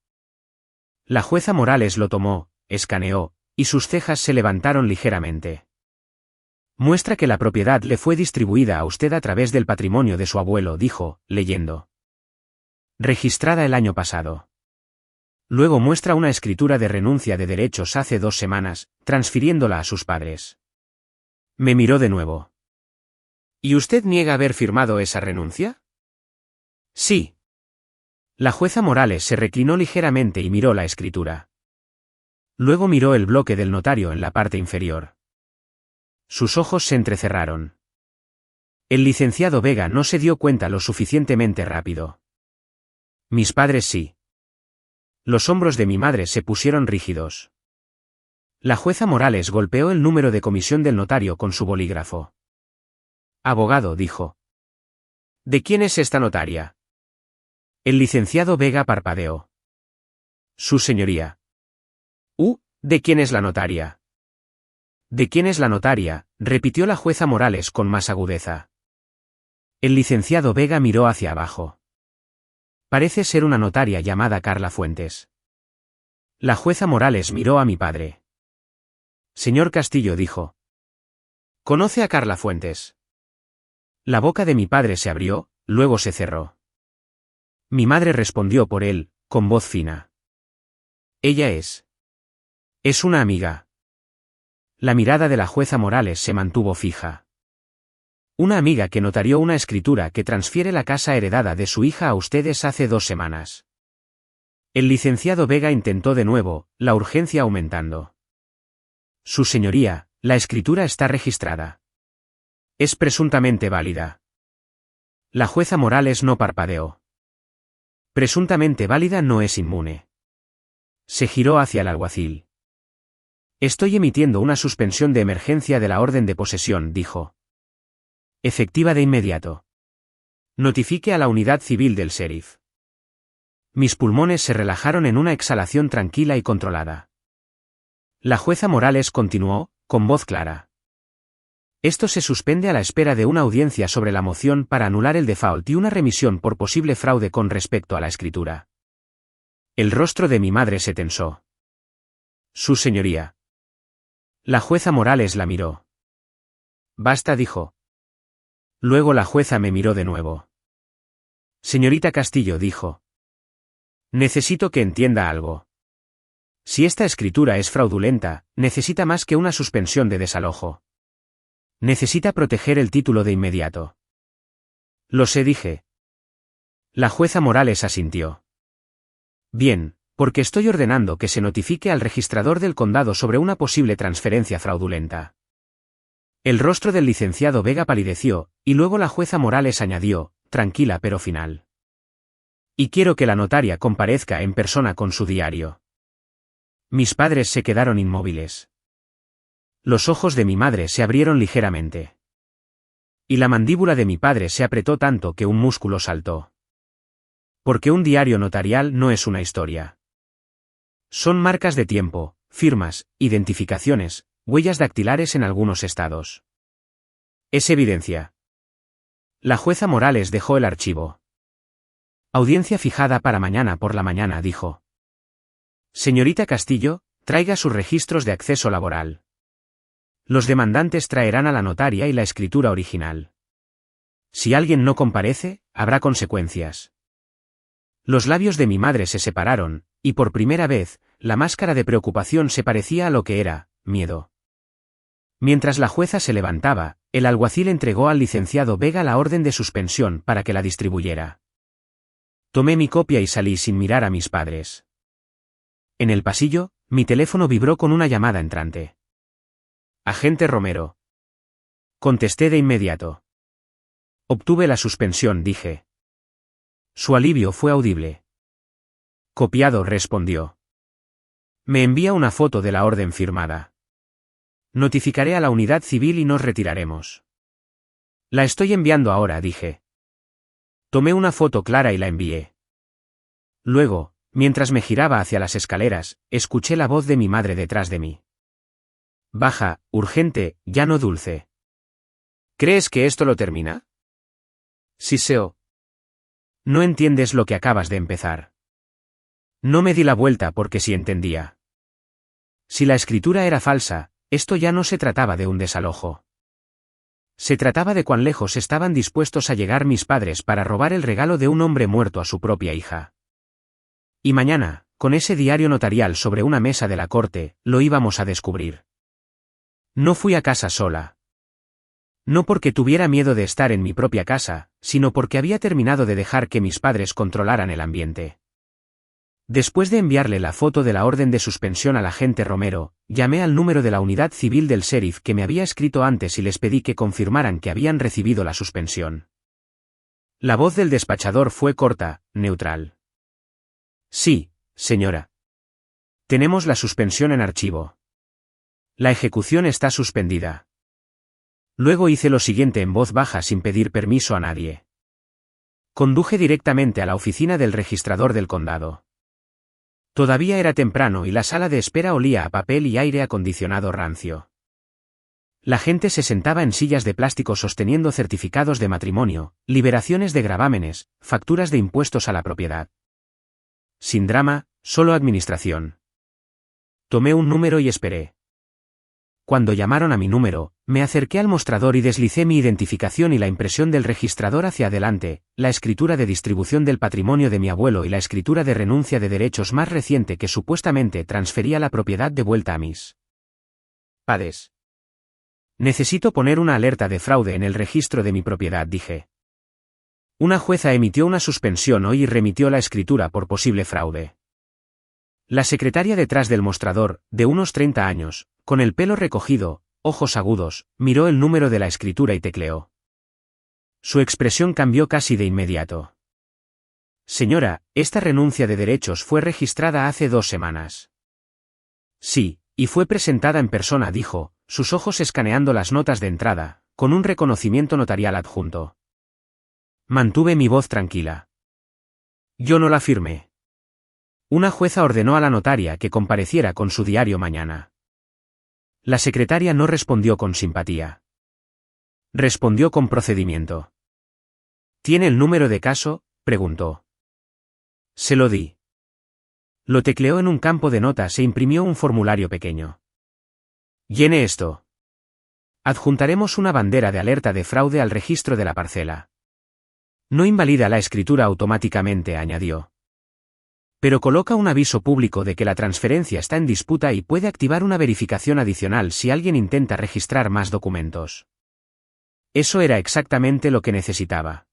La jueza Morales lo tomó, escaneó, y sus cejas se levantaron ligeramente. Muestra que la propiedad le fue distribuida a usted a través del patrimonio de su abuelo, dijo, leyendo. Registrada el año pasado. Luego muestra una escritura de renuncia de derechos hace 2 semanas, transfiriéndola a sus padres. Me miró de nuevo. ¿Y usted niega haber firmado esa renuncia? Sí. La jueza Morales se reclinó ligeramente y miró la escritura. Luego miró el bloque del notario en la parte inferior. Sus ojos se entrecerraron. El licenciado Vega no se dio cuenta lo suficientemente rápido. Mis padres sí. Los hombros de mi madre se pusieron rígidos. La jueza Morales golpeó el número de comisión del notario con su bolígrafo. Abogado, dijo. ¿De quién es esta notaria? El licenciado Vega parpadeó. Su señoría. ¿De quién es la notaria? ¿De quién es la notaria?, repitió la jueza Morales con más agudeza. El licenciado Vega miró hacia abajo. Parece ser una notaria llamada Carla Fuentes. La jueza Morales miró a mi padre. Señor Castillo, dijo. ¿Conoce a Carla Fuentes? La boca de mi padre se abrió, luego se cerró. Mi madre respondió por él, con voz fina. Ella es. Es una amiga. La mirada de la jueza Morales se mantuvo fija. Una amiga que notarió una escritura que transfiere la casa heredada de su hija a ustedes hace 2 semanas. El licenciado Vega intentó de nuevo, la urgencia aumentando. Su señoría, la escritura está registrada. Es presuntamente válida. La jueza Morales no parpadeó. Presuntamente válida no es inmune. Se giró hacia el alguacil. Estoy emitiendo una suspensión de emergencia de la orden de posesión, dijo. Efectiva de inmediato. Notifique a la unidad civil del sheriff. Mis pulmones se relajaron en una exhalación tranquila y controlada. La jueza Morales continuó, con voz clara. Esto se suspende a la espera de una audiencia sobre la moción para anular el default y una remisión por posible fraude con respecto a la escritura. El rostro de mi madre se tensó. Su señoría. La jueza Morales la miró. Basta, dijo. Luego la jueza me miró de nuevo. Señorita Castillo, dijo. Necesito que entienda algo. Si esta escritura es fraudulenta, necesita más que una suspensión de desalojo. Necesita proteger el título de inmediato. Lo sé, dije. La jueza Morales asintió. Bien, porque estoy ordenando que se notifique al registrador del condado sobre una posible transferencia fraudulenta. El rostro del licenciado Vega palideció, y luego la jueza Morales añadió, tranquila pero final. Y quiero que la notaria comparezca en persona con su diario. Mis padres se quedaron inmóviles. Los ojos de mi madre se abrieron ligeramente. Y la mandíbula de mi padre se apretó tanto que un músculo saltó. Porque un diario notarial no es una historia. Son marcas de tiempo, firmas, identificaciones, huellas dactilares en algunos estados. Es evidencia. La jueza Morales dejó el archivo. Audiencia fijada para mañana por la mañana, dijo. Señorita Castillo, traiga sus registros de acceso laboral. Los demandantes traerán a la notaria y la escritura original. Si alguien no comparece, habrá consecuencias. Los labios de mi madre se separaron, y por primera vez, la máscara de preocupación se parecía a lo que era, miedo. Mientras la jueza se levantaba, el alguacil entregó al licenciado Vega la orden de suspensión para que la distribuyera. Tomé mi copia y salí sin mirar a mis padres. En el pasillo, mi teléfono vibró con una llamada entrante. Agente Romero. Contesté de inmediato. Obtuve la suspensión, dije. Su alivio fue audible. Copiado, respondió. Me envía una foto de la orden firmada. Notificaré a la unidad civil y nos retiraremos. La estoy enviando ahora, dije. Tomé una foto clara y la envié. Luego, mientras me giraba hacia las escaleras, escuché la voz de mi madre detrás de mí. Baja, urgente, ya no dulce. ¿Crees que esto lo termina? Siseo. No entiendes lo que acabas de empezar. No me di la vuelta porque sí entendía. Si la escritura era falsa, esto ya no se trataba de un desalojo. Se trataba de cuán lejos estaban dispuestos a llegar mis padres para robar el regalo de un hombre muerto a su propia hija. Y mañana, con ese diario notarial sobre una mesa de la corte, lo íbamos a descubrir. No fui a casa sola. No porque tuviera miedo de estar en mi propia casa, sino porque había terminado de dejar que mis padres controlaran el ambiente. Después de enviarle la foto de la orden de suspensión al agente Romero, llamé al número de la unidad civil del sheriff que me había escrito antes y les pedí que confirmaran que habían recibido la suspensión. La voz del despachador fue corta, neutral. Sí, señora. Tenemos la suspensión en archivo. La ejecución está suspendida. Luego hice lo siguiente en voz baja sin pedir permiso a nadie. Conduje directamente a la oficina del registrador del condado. Todavía era temprano y la sala de espera olía a papel y aire acondicionado rancio. La gente se sentaba en sillas de plástico sosteniendo certificados de matrimonio, liberaciones de gravámenes, facturas de impuestos a la propiedad. Sin drama, solo administración. Tomé un número y esperé. Cuando llamaron a mi número, me acerqué al mostrador y deslicé mi identificación y la impresión del registrador hacia adelante, la escritura de distribución del patrimonio de mi abuelo y la escritura de renuncia de derechos más reciente que supuestamente transfería la propiedad de vuelta a mis padres. Necesito poner una alerta de fraude en el registro de mi propiedad, dije. Una jueza emitió una suspensión hoy y remitió la escritura por posible fraude. La secretaria detrás del mostrador, de unos 30 años, con el pelo recogido, ojos agudos, miró el número de la escritura y tecleó. Su expresión cambió casi de inmediato. Señora, esta renuncia de derechos fue registrada hace 2 semanas. Sí, y fue presentada en persona, dijo, sus ojos escaneando las notas de entrada, con un reconocimiento notarial adjunto. Mantuve mi voz tranquila. Yo no la firmé. Una jueza ordenó a la notaria que compareciera con su diario mañana. La secretaria no respondió con simpatía. Respondió con procedimiento. ¿Tiene el número de caso?, preguntó. Se lo di. Lo tecleó en un campo de notas e imprimió un formulario pequeño. Llene esto. Adjuntaremos una bandera de alerta de fraude al registro de la parcela. No invalida la escritura automáticamente, añadió. Pero coloca un aviso público de que la transferencia está en disputa y puede activar una verificación adicional si alguien intenta registrar más documentos. Eso era exactamente lo que necesitaba.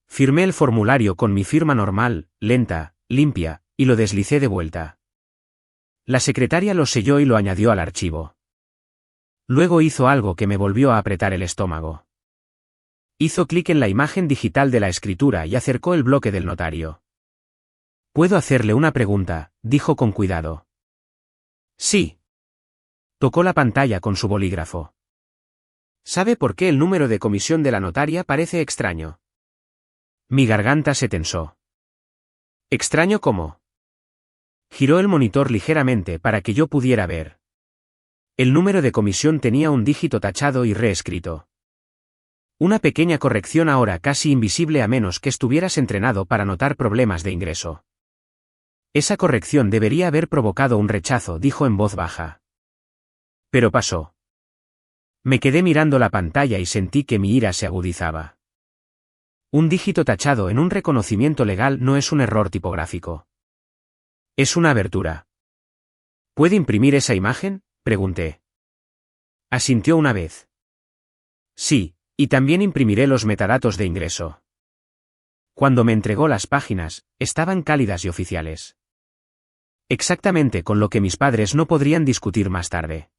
Firmé el formulario con mi firma normal, lenta, limpia, y lo deslicé de vuelta. La secretaria lo selló y lo añadió al archivo. Luego hizo algo que me volvió a apretar el estómago. Hizo clic en la imagen digital de la escritura y acercó el bloque del notario. «¿Puedo hacerle una pregunta?», dijo con cuidado. «Sí». Tocó la pantalla con su bolígrafo. «¿Sabe por qué el número de comisión de la notaria parece extraño?». Mi garganta se tensó. ¿Extraño cómo? Giró el monitor ligeramente para que yo pudiera ver. El número de comisión tenía un dígito tachado y reescrito. Una pequeña corrección ahora casi invisible a menos que estuvieras entrenado para notar problemas de ingreso. Esa corrección debería haber provocado un rechazo, dijo en voz baja. Pero pasó. Me quedé mirando la pantalla y sentí que mi ira se agudizaba. Un dígito tachado en un reconocimiento legal no es un error tipográfico. Es una abertura. ¿Puede imprimir esa imagen?, pregunté. Asintió una vez. Sí, y también imprimiré los metadatos de ingreso. Cuando me entregó las páginas, estaban cálidas y oficiales. Exactamente con lo que mis padres no podrían discutir más tarde.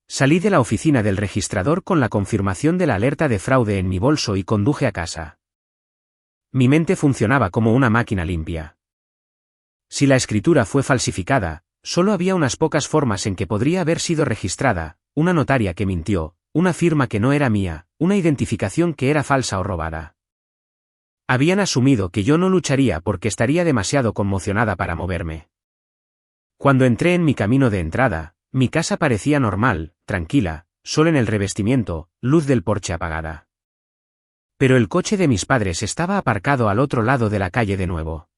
Salí de la oficina del registrador con la confirmación de la alerta de fraude en mi bolso y conduje a casa. Mi mente funcionaba como una máquina limpia. Si la escritura fue falsificada, solo había unas pocas formas en que podría haber sido registrada: una notaria que mintió, una firma que no era mía, una identificación que era falsa o robada. Habían asumido que yo no lucharía porque estaría demasiado conmocionada para moverme. Cuando entré en mi camino de entrada, mi casa parecía normal, tranquila, sol en el revestimiento, luz del porche apagada. Pero el coche de mis padres estaba aparcado al otro lado de la calle de nuevo.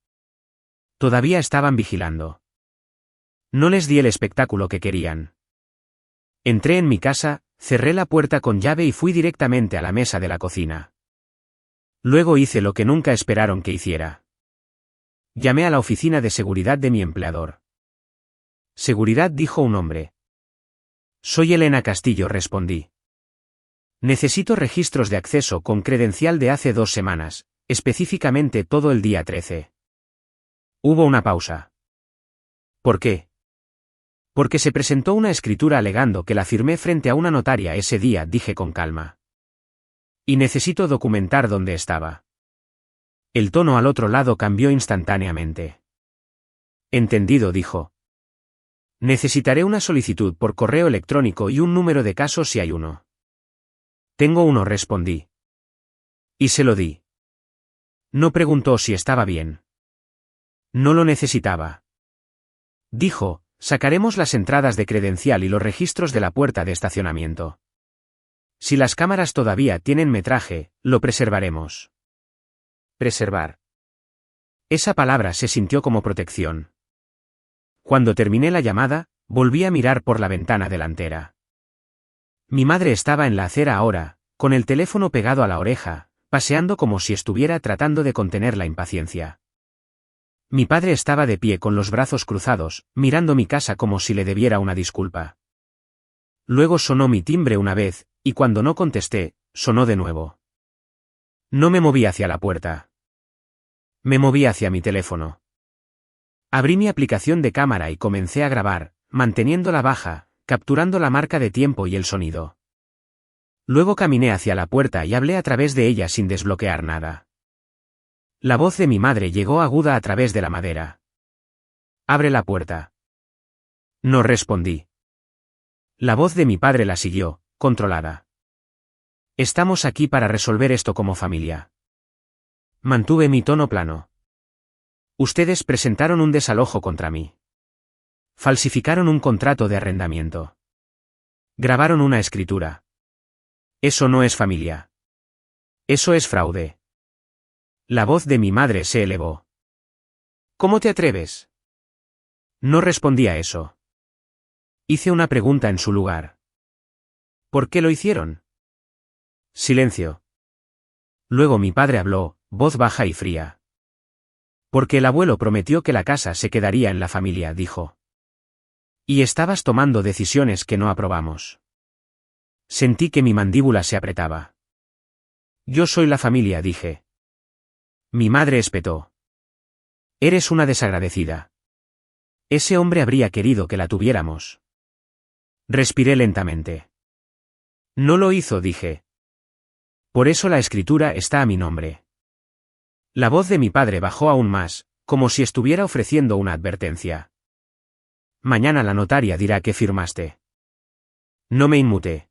Todavía estaban vigilando. No les di el espectáculo que querían. Entré en mi casa, cerré la puerta con llave y fui directamente a la mesa de la cocina. Luego hice lo que nunca esperaron que hiciera. Llamé a la oficina de seguridad de mi empleador. «Seguridad», dijo un hombre. «Soy Elena Castillo», respondí. «Necesito registros de acceso con credencial de hace 2 semanas, específicamente todo el día 13. Hubo una pausa. «¿Por qué?» «Porque se presentó una escritura alegando que la firmé frente a una notaria ese día», dije con calma. «Y necesito documentar dónde estaba». El tono al otro lado cambió instantáneamente. «Entendido», dijo. «Necesitaré una solicitud por correo electrónico y un número de caso si hay uno». «Tengo uno», respondí. Y se lo di. No preguntó si estaba bien. No lo necesitaba. Dijo: «Sacaremos las entradas de credencial y los registros de la puerta de estacionamiento. Si las cámaras todavía tienen metraje, lo preservaremos». Preservar. Esa palabra se sintió como protección. Cuando terminé la llamada, volví a mirar por la ventana delantera. Mi madre estaba en la acera ahora, con el teléfono pegado a la oreja, paseando como si estuviera tratando de contener la impaciencia. Mi padre estaba de pie con los brazos cruzados, mirando mi casa como si le debiera una disculpa. Luego sonó mi timbre una vez, y cuando no contesté, sonó de nuevo. No me moví hacia la puerta. Me moví hacia mi teléfono. Abrí mi aplicación de cámara y comencé a grabar, manteniéndola baja, capturando la marca de tiempo y el sonido. Luego caminé hacia la puerta y hablé a través de ella sin desbloquear nada. La voz de mi madre llegó aguda a través de la madera. «Abre la puerta». No respondí. La voz de mi padre la siguió, controlada. «Estamos aquí para resolver esto como familia». Mantuve mi tono plano. «Ustedes presentaron un desalojo contra mí. Falsificaron un contrato de arrendamiento. Grabaron una escritura. Eso no es familia. Eso es fraude». La voz de mi madre se elevó. «¿Cómo te atreves?». No respondí a eso. Hice una pregunta en su lugar. «¿Por qué lo hicieron?». Silencio. Luego mi padre habló, voz baja y fría. «Porque el abuelo prometió que la casa se quedaría en la familia», dijo. «Y estabas tomando decisiones que no aprobamos». Sentí que mi mandíbula se apretaba. «Yo soy la familia», dije. Mi madre espetó. «Eres una desagradecida. Ese hombre habría querido que la tuviéramos». Respiré lentamente. «No lo hizo», dije. «Por eso la escritura está a mi nombre». La voz de mi padre bajó aún más, como si estuviera ofreciendo una advertencia. «Mañana la notaria dirá que firmaste». No me inmuté.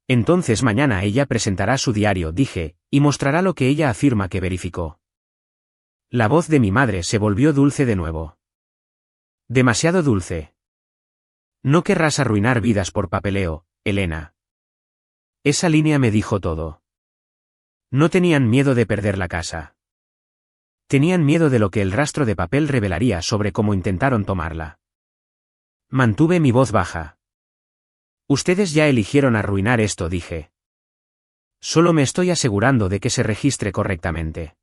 «Entonces mañana ella presentará su diario», dije, «y mostrará lo que ella afirma que verificó». La voz de mi madre se volvió dulce de nuevo. Demasiado dulce. No querrás arruinar vidas por papeleo, Elena. Esa línea me dijo todo. No tenían miedo de perder la casa. Tenían miedo de lo que el rastro de papel revelaría sobre cómo intentaron tomarla. Mantuve mi voz baja. Ustedes ya eligieron arruinar esto, dije. Solo me estoy asegurando de que se registre correctamente.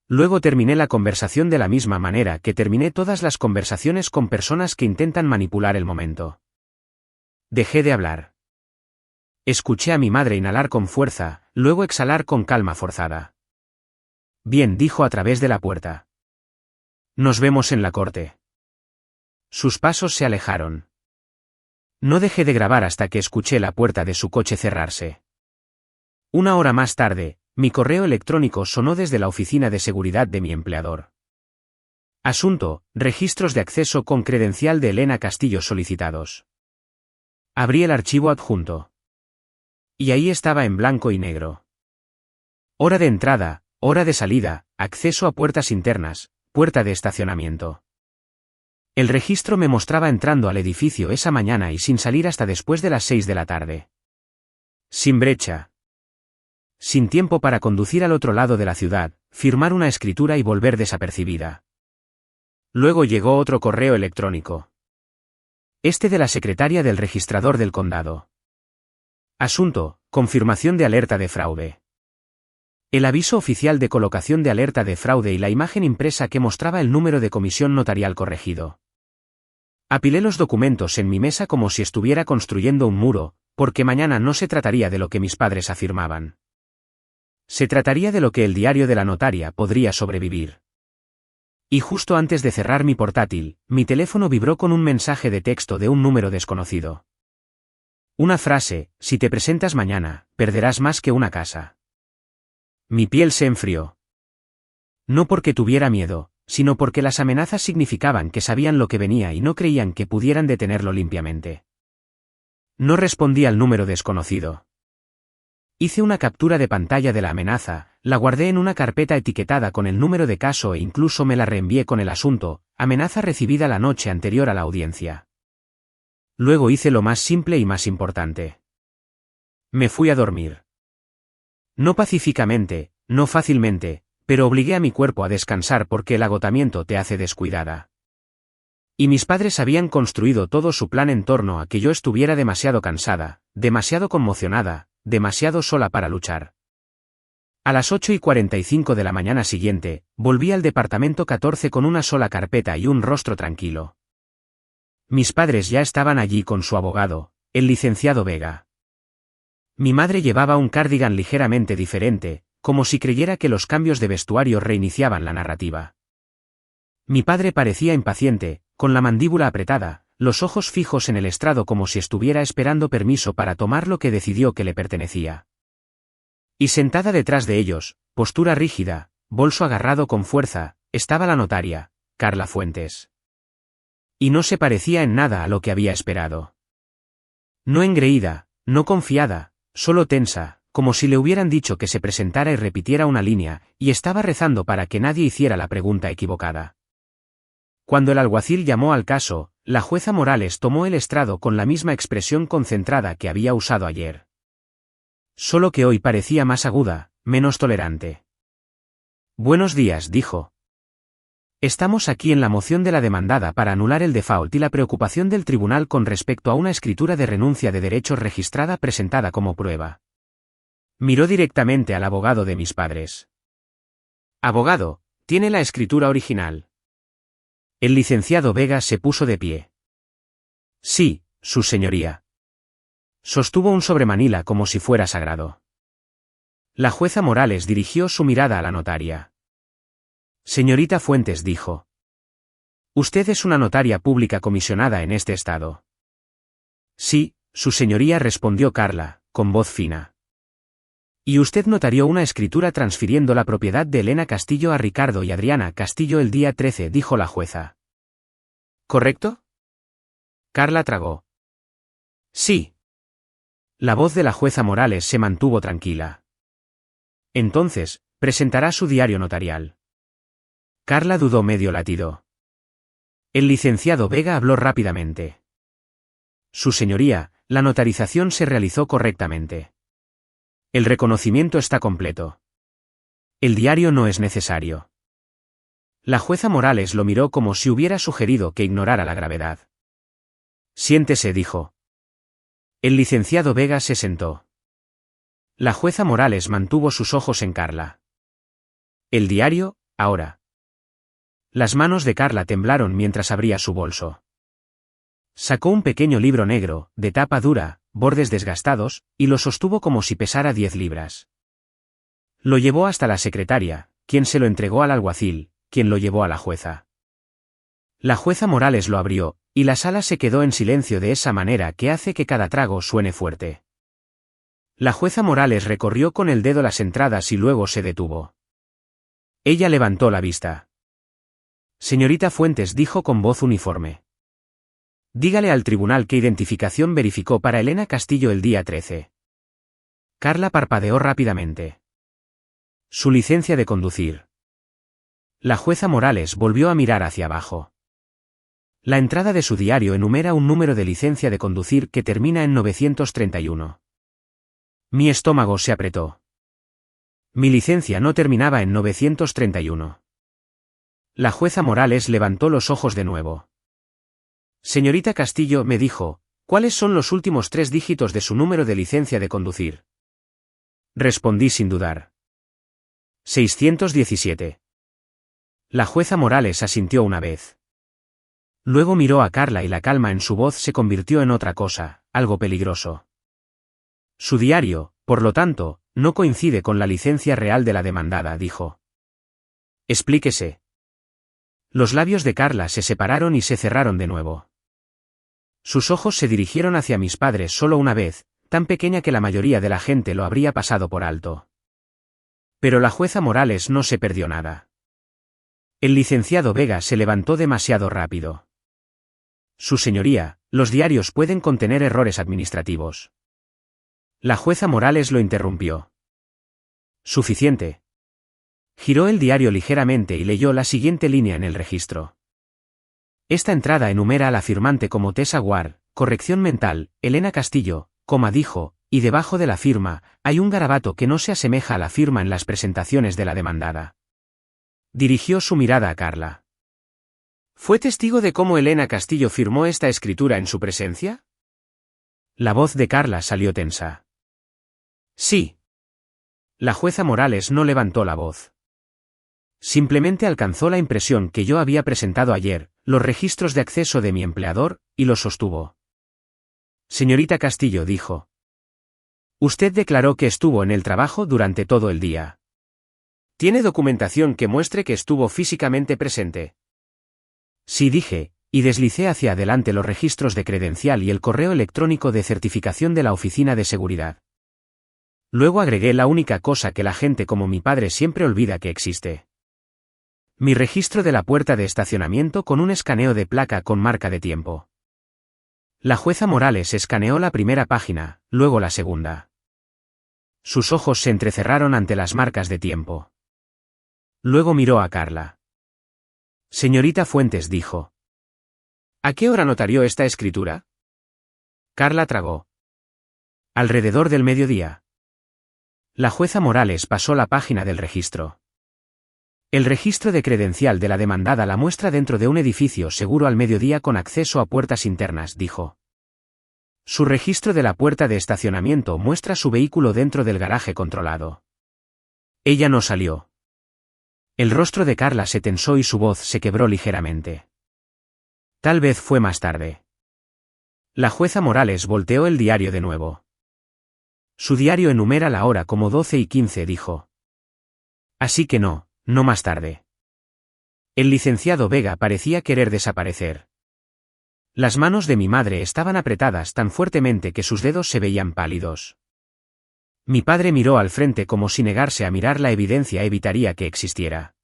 Luego terminé la conversación de la misma manera que terminé todas las conversaciones con personas que intentan manipular el momento. Dejé de hablar. Escuché a mi madre inhalar con fuerza, luego exhalar con calma forzada. Bien, dijo a través de la puerta. Nos vemos en la corte. Sus pasos se alejaron. No dejé de grabar hasta que escuché la puerta de su coche cerrarse. Una hora más tarde, mi correo electrónico sonó desde la oficina de seguridad de mi empleador. Asunto: registros de acceso con credencial de Elena Castillo solicitados. Abrí el archivo adjunto. Y ahí estaba en blanco y negro. Hora de entrada, hora de salida, acceso a puertas internas, puerta de estacionamiento. El registro me mostraba entrando al edificio esa mañana y sin salir hasta después de las 6 de la tarde. Sin brecha. Sin tiempo para conducir al otro lado de la ciudad, firmar una escritura y volver desapercibida. Luego llegó otro correo electrónico. Este de la secretaria del registrador del condado. Asunto: confirmación de alerta de fraude. El aviso oficial de colocación de alerta de fraude y la imagen impresa que mostraba el número de comisión notarial corregido. Apilé los documentos en mi mesa como si estuviera construyendo un muro, porque mañana no se trataría de lo que mis padres afirmaban. Se trataría de lo que el diario de la notaria podría sobrevivir. Y justo antes de cerrar mi portátil, mi teléfono vibró con un mensaje de texto de un número desconocido. Una frase: si te presentas mañana, perderás más que una casa. Mi piel se enfrió. No porque tuviera miedo, sino porque las amenazas significaban que sabían lo que venía y no creían que pudieran detenerlo limpiamente. No respondí al número desconocido. Hice una captura de pantalla de la amenaza, la guardé en una carpeta etiquetada con el número de caso e incluso me la reenvié con el asunto: amenaza recibida la noche anterior a la audiencia. Luego hice lo más simple y más importante. Me fui a dormir. No pacíficamente, no fácilmente, pero obligué a mi cuerpo a descansar porque el agotamiento te hace descuidada. Y mis padres habían construido todo su plan en torno a que yo estuviera demasiado cansada, demasiado conmocionada, demasiado sola para luchar. A las 8:45 de la mañana siguiente, volví al departamento 14 con una sola carpeta y un rostro tranquilo. Mis padres ya estaban allí con su abogado, el licenciado Vega. Mi madre llevaba un cardigan ligeramente diferente, como si creyera que los cambios de vestuario reiniciaban la narrativa. Mi padre parecía impaciente, con la mandíbula apretada, los ojos fijos en el estrado como si estuviera esperando permiso para tomar lo que decidió que le pertenecía. Y sentada detrás de ellos, postura rígida, bolso agarrado con fuerza, estaba la notaria, Carla Fuentes. Y no se parecía en nada a lo que había esperado. No engreída, no confiada, solo tensa, como si le hubieran dicho que se presentara y repitiera una línea, y estaba rezando para que nadie hiciera la pregunta equivocada. Cuando el alguacil llamó al caso, la jueza Morales tomó el estrado con la misma expresión concentrada que había usado ayer. Solo que hoy parecía más aguda, menos tolerante. Buenos días, dijo. Estamos aquí en la moción de la demandada para anular el default y la preocupación del tribunal con respecto a una escritura de renuncia de derechos registrada presentada como prueba. Miró directamente al abogado de mis padres. Abogado, ¿tiene la escritura original? El licenciado Vega se puso de pie. Sí, su señoría. Sostuvo un sobremanila como si fuera sagrado. La jueza Morales dirigió su mirada a la notaria. Señorita Fuentes, dijo. Usted es una notaria pública comisionada en este estado. Sí, su señoría, respondió Carla, con voz fina. Y usted notarió una escritura transfiriendo la propiedad de Elena Castillo a Ricardo y Adriana Castillo el día 13, dijo la jueza. ¿Correcto? Carla tragó. Sí. La voz de la jueza Morales se mantuvo tranquila. Entonces, presentará su diario notarial. Carla dudó medio latido. El licenciado Vega habló rápidamente. Su señoría, la notarización se realizó correctamente. El reconocimiento está completo. El diario no es necesario. La jueza Morales lo miró como si hubiera sugerido que ignorara la gravedad. Siéntese, dijo. El licenciado Vega se sentó. La jueza Morales mantuvo sus ojos en Carla. El diario, ahora. Las manos de Carla temblaron mientras abría su bolso. Sacó un pequeño libro negro, de tapa dura, bordes desgastados, y lo sostuvo como si pesara 10 libras. Lo llevó hasta la secretaria, quien se lo entregó al alguacil, quien lo llevó a la jueza. La jueza Morales lo abrió, y la sala se quedó en silencio de esa manera que hace que cada trago suene fuerte. La jueza Morales recorrió con el dedo las entradas y luego se detuvo. Ella levantó la vista. Señorita Fuentes, dijo con voz uniforme. Dígale al tribunal qué identificación verificó para Elena Castillo el día 13. Carla parpadeó rápidamente. Su licencia de conducir. La jueza Morales volvió a mirar hacia abajo. La entrada de su diario enumera un número de licencia de conducir que termina en 931. Mi estómago se apretó. Mi licencia no terminaba en 931. La jueza Morales levantó los ojos de nuevo. Señorita Castillo, me dijo, ¿cuáles son los últimos 3 dígitos de su número de licencia de conducir? Respondí sin dudar. 617. La jueza Morales asintió una vez. Luego miró a Carla y la calma en su voz se convirtió en otra cosa, algo peligroso. Su diario, por lo tanto, no coincide con la licencia real de la demandada, dijo. Explíquese. Los labios de Carla se separaron y se cerraron de nuevo. Sus ojos se dirigieron hacia mis padres solo una vez, tan pequeña que la mayoría de la gente lo habría pasado por alto. Pero la jueza Morales no se perdió nada. El licenciado Vega se levantó demasiado rápido. Su señoría, los diarios pueden contener errores administrativos. La jueza Morales lo interrumpió. Suficiente. Giró el diario ligeramente y leyó la siguiente línea en el registro. Esta entrada enumera a la firmante como Tessa Ward, corrección mental, Elena Castillo, dijo, y debajo de la firma, hay un garabato que no se asemeja a la firma en las presentaciones de la demandada. Dirigió su mirada a Carla. ¿Fue testigo de cómo Elena Castillo firmó esta escritura en su presencia? La voz de Carla salió tensa. Sí. La jueza Morales no levantó la voz. Simplemente alcanzó la impresión que yo había presentado ayer, los registros de acceso de mi empleador, y los sostuvo. Señorita Castillo, dijo. Usted declaró que estuvo en el trabajo durante todo el día. ¿Tiene documentación que muestre que estuvo físicamente presente? Sí, dije, y deslicé hacia adelante los registros de credencial y el correo electrónico de certificación de la Oficina de Seguridad. Luego agregué la única cosa que la gente como mi padre siempre olvida que existe. Mi registro de la puerta de estacionamiento con un escaneo de placa con marca de tiempo. La jueza Morales escaneó la primera página, luego la segunda. Sus ojos se entrecerraron ante las marcas de tiempo. Luego miró a Carla. Señorita Fuentes, dijo. ¿A qué hora notarió esta escritura? Carla tragó. Alrededor del mediodía. La jueza Morales pasó la página del registro. El registro de credencial de la demandada la muestra dentro de un edificio seguro al mediodía con acceso a puertas internas, dijo. Su registro de la puerta de estacionamiento muestra su vehículo dentro del garaje controlado. Ella no salió. El rostro de Carla se tensó y su voz se quebró ligeramente. Tal vez fue más tarde. La jueza Morales volteó el diario de nuevo. Su diario enumera la hora como 12:15, dijo. Así que no más tarde. El licenciado Vega parecía querer desaparecer. Las manos de mi madre estaban apretadas tan fuertemente que sus dedos se veían pálidos. Mi padre miró al frente como si negarse a mirar la evidencia evitaría que existiera.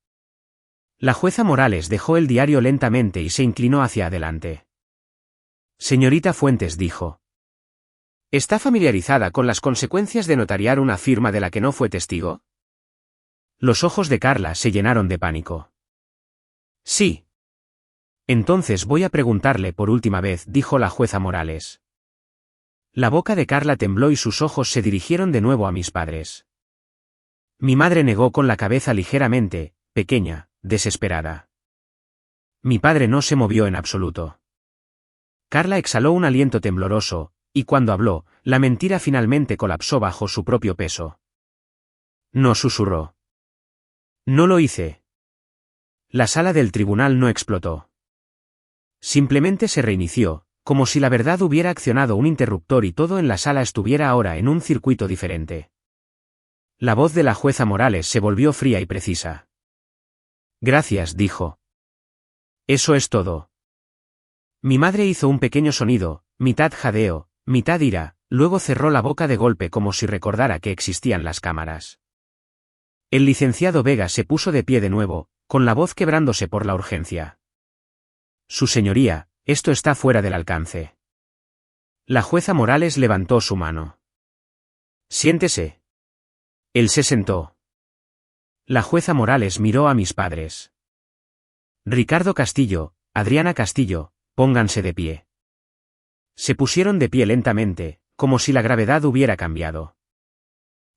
La jueza Morales dejó el diario lentamente y se inclinó hacia adelante. Señorita Fuentes, dijo. ¿Está familiarizada con las consecuencias de notariar una firma de la que no fue testigo? Los ojos de Carla se llenaron de pánico. Sí. Entonces voy a preguntarle por última vez, dijo la jueza Morales. La boca de Carla tembló y sus ojos se dirigieron de nuevo a mis padres. Mi madre negó con la cabeza ligeramente, pequeña, desesperada. Mi padre no se movió en absoluto. Carla exhaló un aliento tembloroso, y cuando habló, la mentira finalmente colapsó bajo su propio peso. No, susurró. No lo hice. La sala del tribunal no explotó. Simplemente se reinició, como si la verdad hubiera accionado un interruptor y todo en la sala estuviera ahora en un circuito diferente. La voz de la jueza Morales se volvió fría y precisa. Gracias, dijo. Eso es todo. Mi madre hizo un pequeño sonido, mitad jadeo, mitad ira, luego cerró la boca de golpe como si recordara que existían las cámaras. El licenciado Vega se puso de pie de nuevo, con la voz quebrándose por la urgencia. Su señoría, esto está fuera del alcance. La jueza Morales levantó su mano. Siéntese. Él se sentó. La jueza Morales miró a mis padres. Ricardo Castillo, Adriana Castillo, pónganse de pie. Se pusieron de pie lentamente, como si la gravedad hubiera cambiado.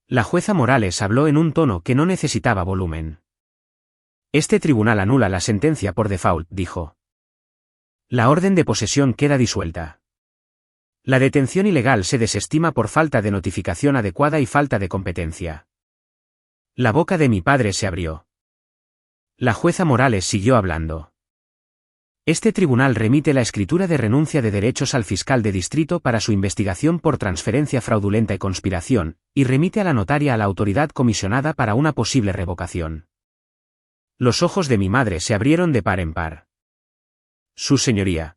La jueza Morales habló en un tono que no necesitaba volumen. Este tribunal anula la sentencia por default, dijo. La orden de posesión queda disuelta. La detención ilegal se desestima por falta de notificación adecuada y falta de competencia. La boca de mi padre se abrió. La jueza Morales siguió hablando. Este tribunal remite la escritura de renuncia de derechos al fiscal de distrito para su investigación por transferencia fraudulenta y conspiración, y remite a la notaria a la autoridad comisionada para una posible revocación. Los ojos de mi madre se abrieron de par en par. Su señoría.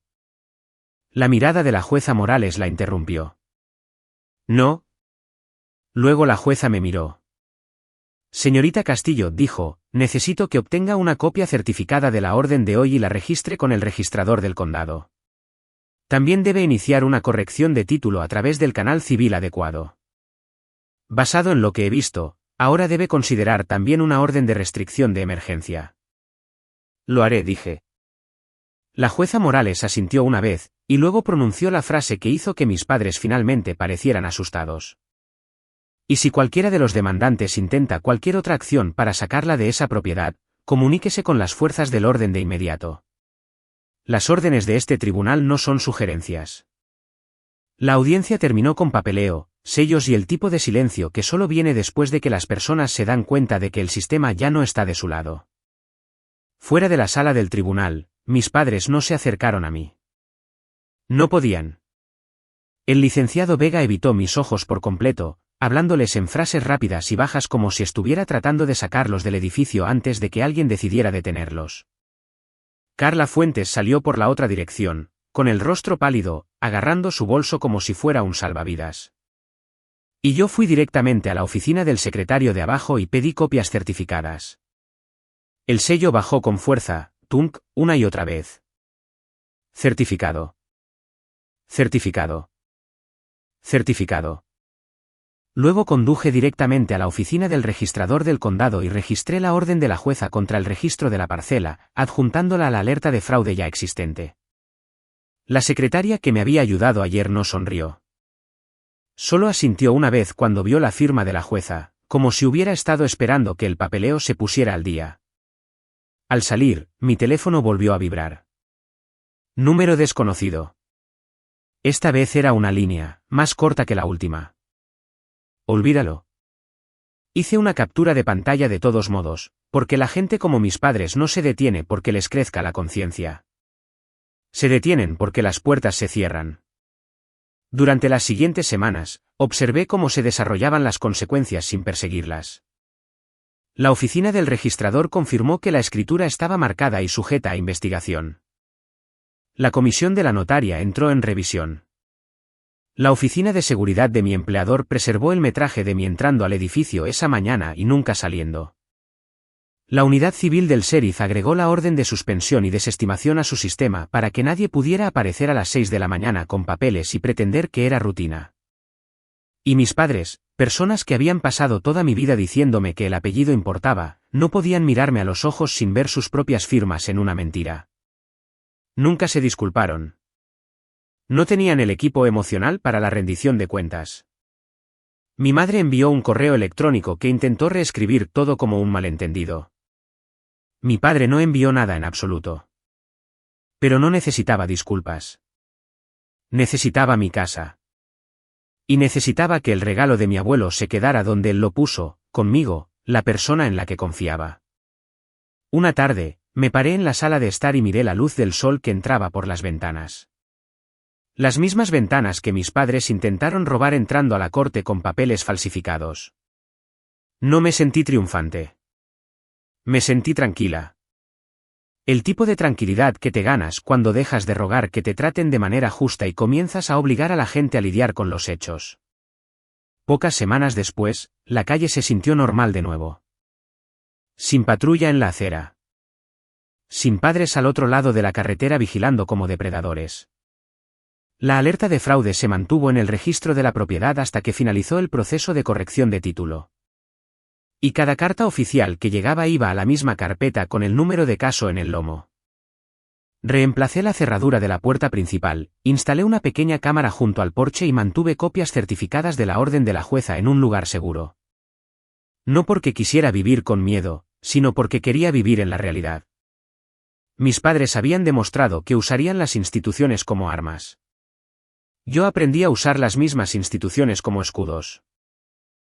La mirada de la jueza Morales la interrumpió. No. Luego la jueza me miró. Señorita Castillo, dijo, necesito que obtenga una copia certificada de la orden de hoy y la registre con el registrador del condado. También debe iniciar una corrección de título a través del canal civil adecuado. Basado en lo que he visto, ahora debe considerar también una orden de restricción de emergencia. Lo haré, dije. La jueza Morales asintió una vez, y luego pronunció la frase que hizo que mis padres finalmente parecieran asustados. Y si cualquiera de los demandantes intenta cualquier otra acción para sacarla de esa propiedad, comuníquese con las fuerzas del orden de inmediato. Las órdenes de este tribunal no son sugerencias. La audiencia terminó con papeleo, sellos y el tipo de silencio que solo viene después de que las personas se dan cuenta de que el sistema ya no está de su lado. Fuera de la sala del tribunal, mis padres no se acercaron a mí. No podían. El licenciado Vega evitó mis ojos por completo, hablándoles en frases rápidas y bajas como si estuviera tratando de sacarlos del edificio antes de que alguien decidiera detenerlos. Carla Fuentes salió por la otra dirección, con el rostro pálido, agarrando su bolso como si fuera un salvavidas. Y yo fui directamente a la oficina del secretario de abajo y pedí copias certificadas. El sello bajó con fuerza, tunk, una y otra vez. Certificado. Certificado. Certificado. Luego conduje directamente a la oficina del registrador del condado y registré la orden de la jueza contra el registro de la parcela, adjuntándola a la alerta de fraude ya existente. La secretaria que me había ayudado ayer no sonrió. Solo asintió una vez cuando vio la firma de la jueza, como si hubiera estado esperando que el papeleo se pusiera al día. Al salir, mi teléfono volvió a vibrar. Número desconocido. Esta vez era una línea, más corta que la última. Olvídalo. Hice una captura de pantalla de todos modos, porque la gente como mis padres no se detiene porque les crezca la conciencia. Se detienen porque las puertas se cierran. Durante las siguientes semanas, observé cómo se desarrollaban las consecuencias sin perseguirlas. La oficina del registrador confirmó que la escritura estaba marcada y sujeta a investigación. La comisión de la notaria entró en revisión. La oficina de seguridad de mi empleador preservó el metraje de mí entrando al edificio esa mañana y nunca saliendo. La unidad civil del sheriff agregó la orden de suspensión y desestimación a su sistema para que nadie pudiera aparecer a las 6 de la mañana con papeles y pretender que era rutina. Y mis padres, personas que habían pasado toda mi vida diciéndome que el apellido importaba, no podían mirarme a los ojos sin ver sus propias firmas en una mentira. Nunca se disculparon. No tenían el equipo emocional para la rendición de cuentas. Mi madre envió un correo electrónico que intentó reescribir todo como un malentendido. Mi padre no envió nada en absoluto. Pero no necesitaba disculpas. Necesitaba mi casa. Y necesitaba que el regalo de mi abuelo se quedara donde él lo puso, conmigo, la persona en la que confiaba. Una tarde, me paré en la sala de estar y miré la luz del sol que entraba por las ventanas. Las mismas ventanas que mis padres intentaron robar entrando a la corte con papeles falsificados. No me sentí triunfante. Me sentí tranquila. El tipo de tranquilidad que te ganas cuando dejas de rogar que te traten de manera justa y comienzas a obligar a la gente a lidiar con los hechos. Pocas semanas después, la calle se sintió normal de nuevo. Sin patrulla en la acera. Sin padres al otro lado de la carretera vigilando como depredadores. La alerta de fraude se mantuvo en el registro de la propiedad hasta que finalizó el proceso de corrección de título. Y cada carta oficial que llegaba iba a la misma carpeta con el número de caso en el lomo. Reemplacé la cerradura de la puerta principal, instalé una pequeña cámara junto al porche y mantuve copias certificadas de la orden de la jueza en un lugar seguro. No porque quisiera vivir con miedo, sino porque quería vivir en la realidad. Mis padres habían demostrado que usarían las instituciones como armas. Yo aprendí a usar las mismas instituciones como escudos.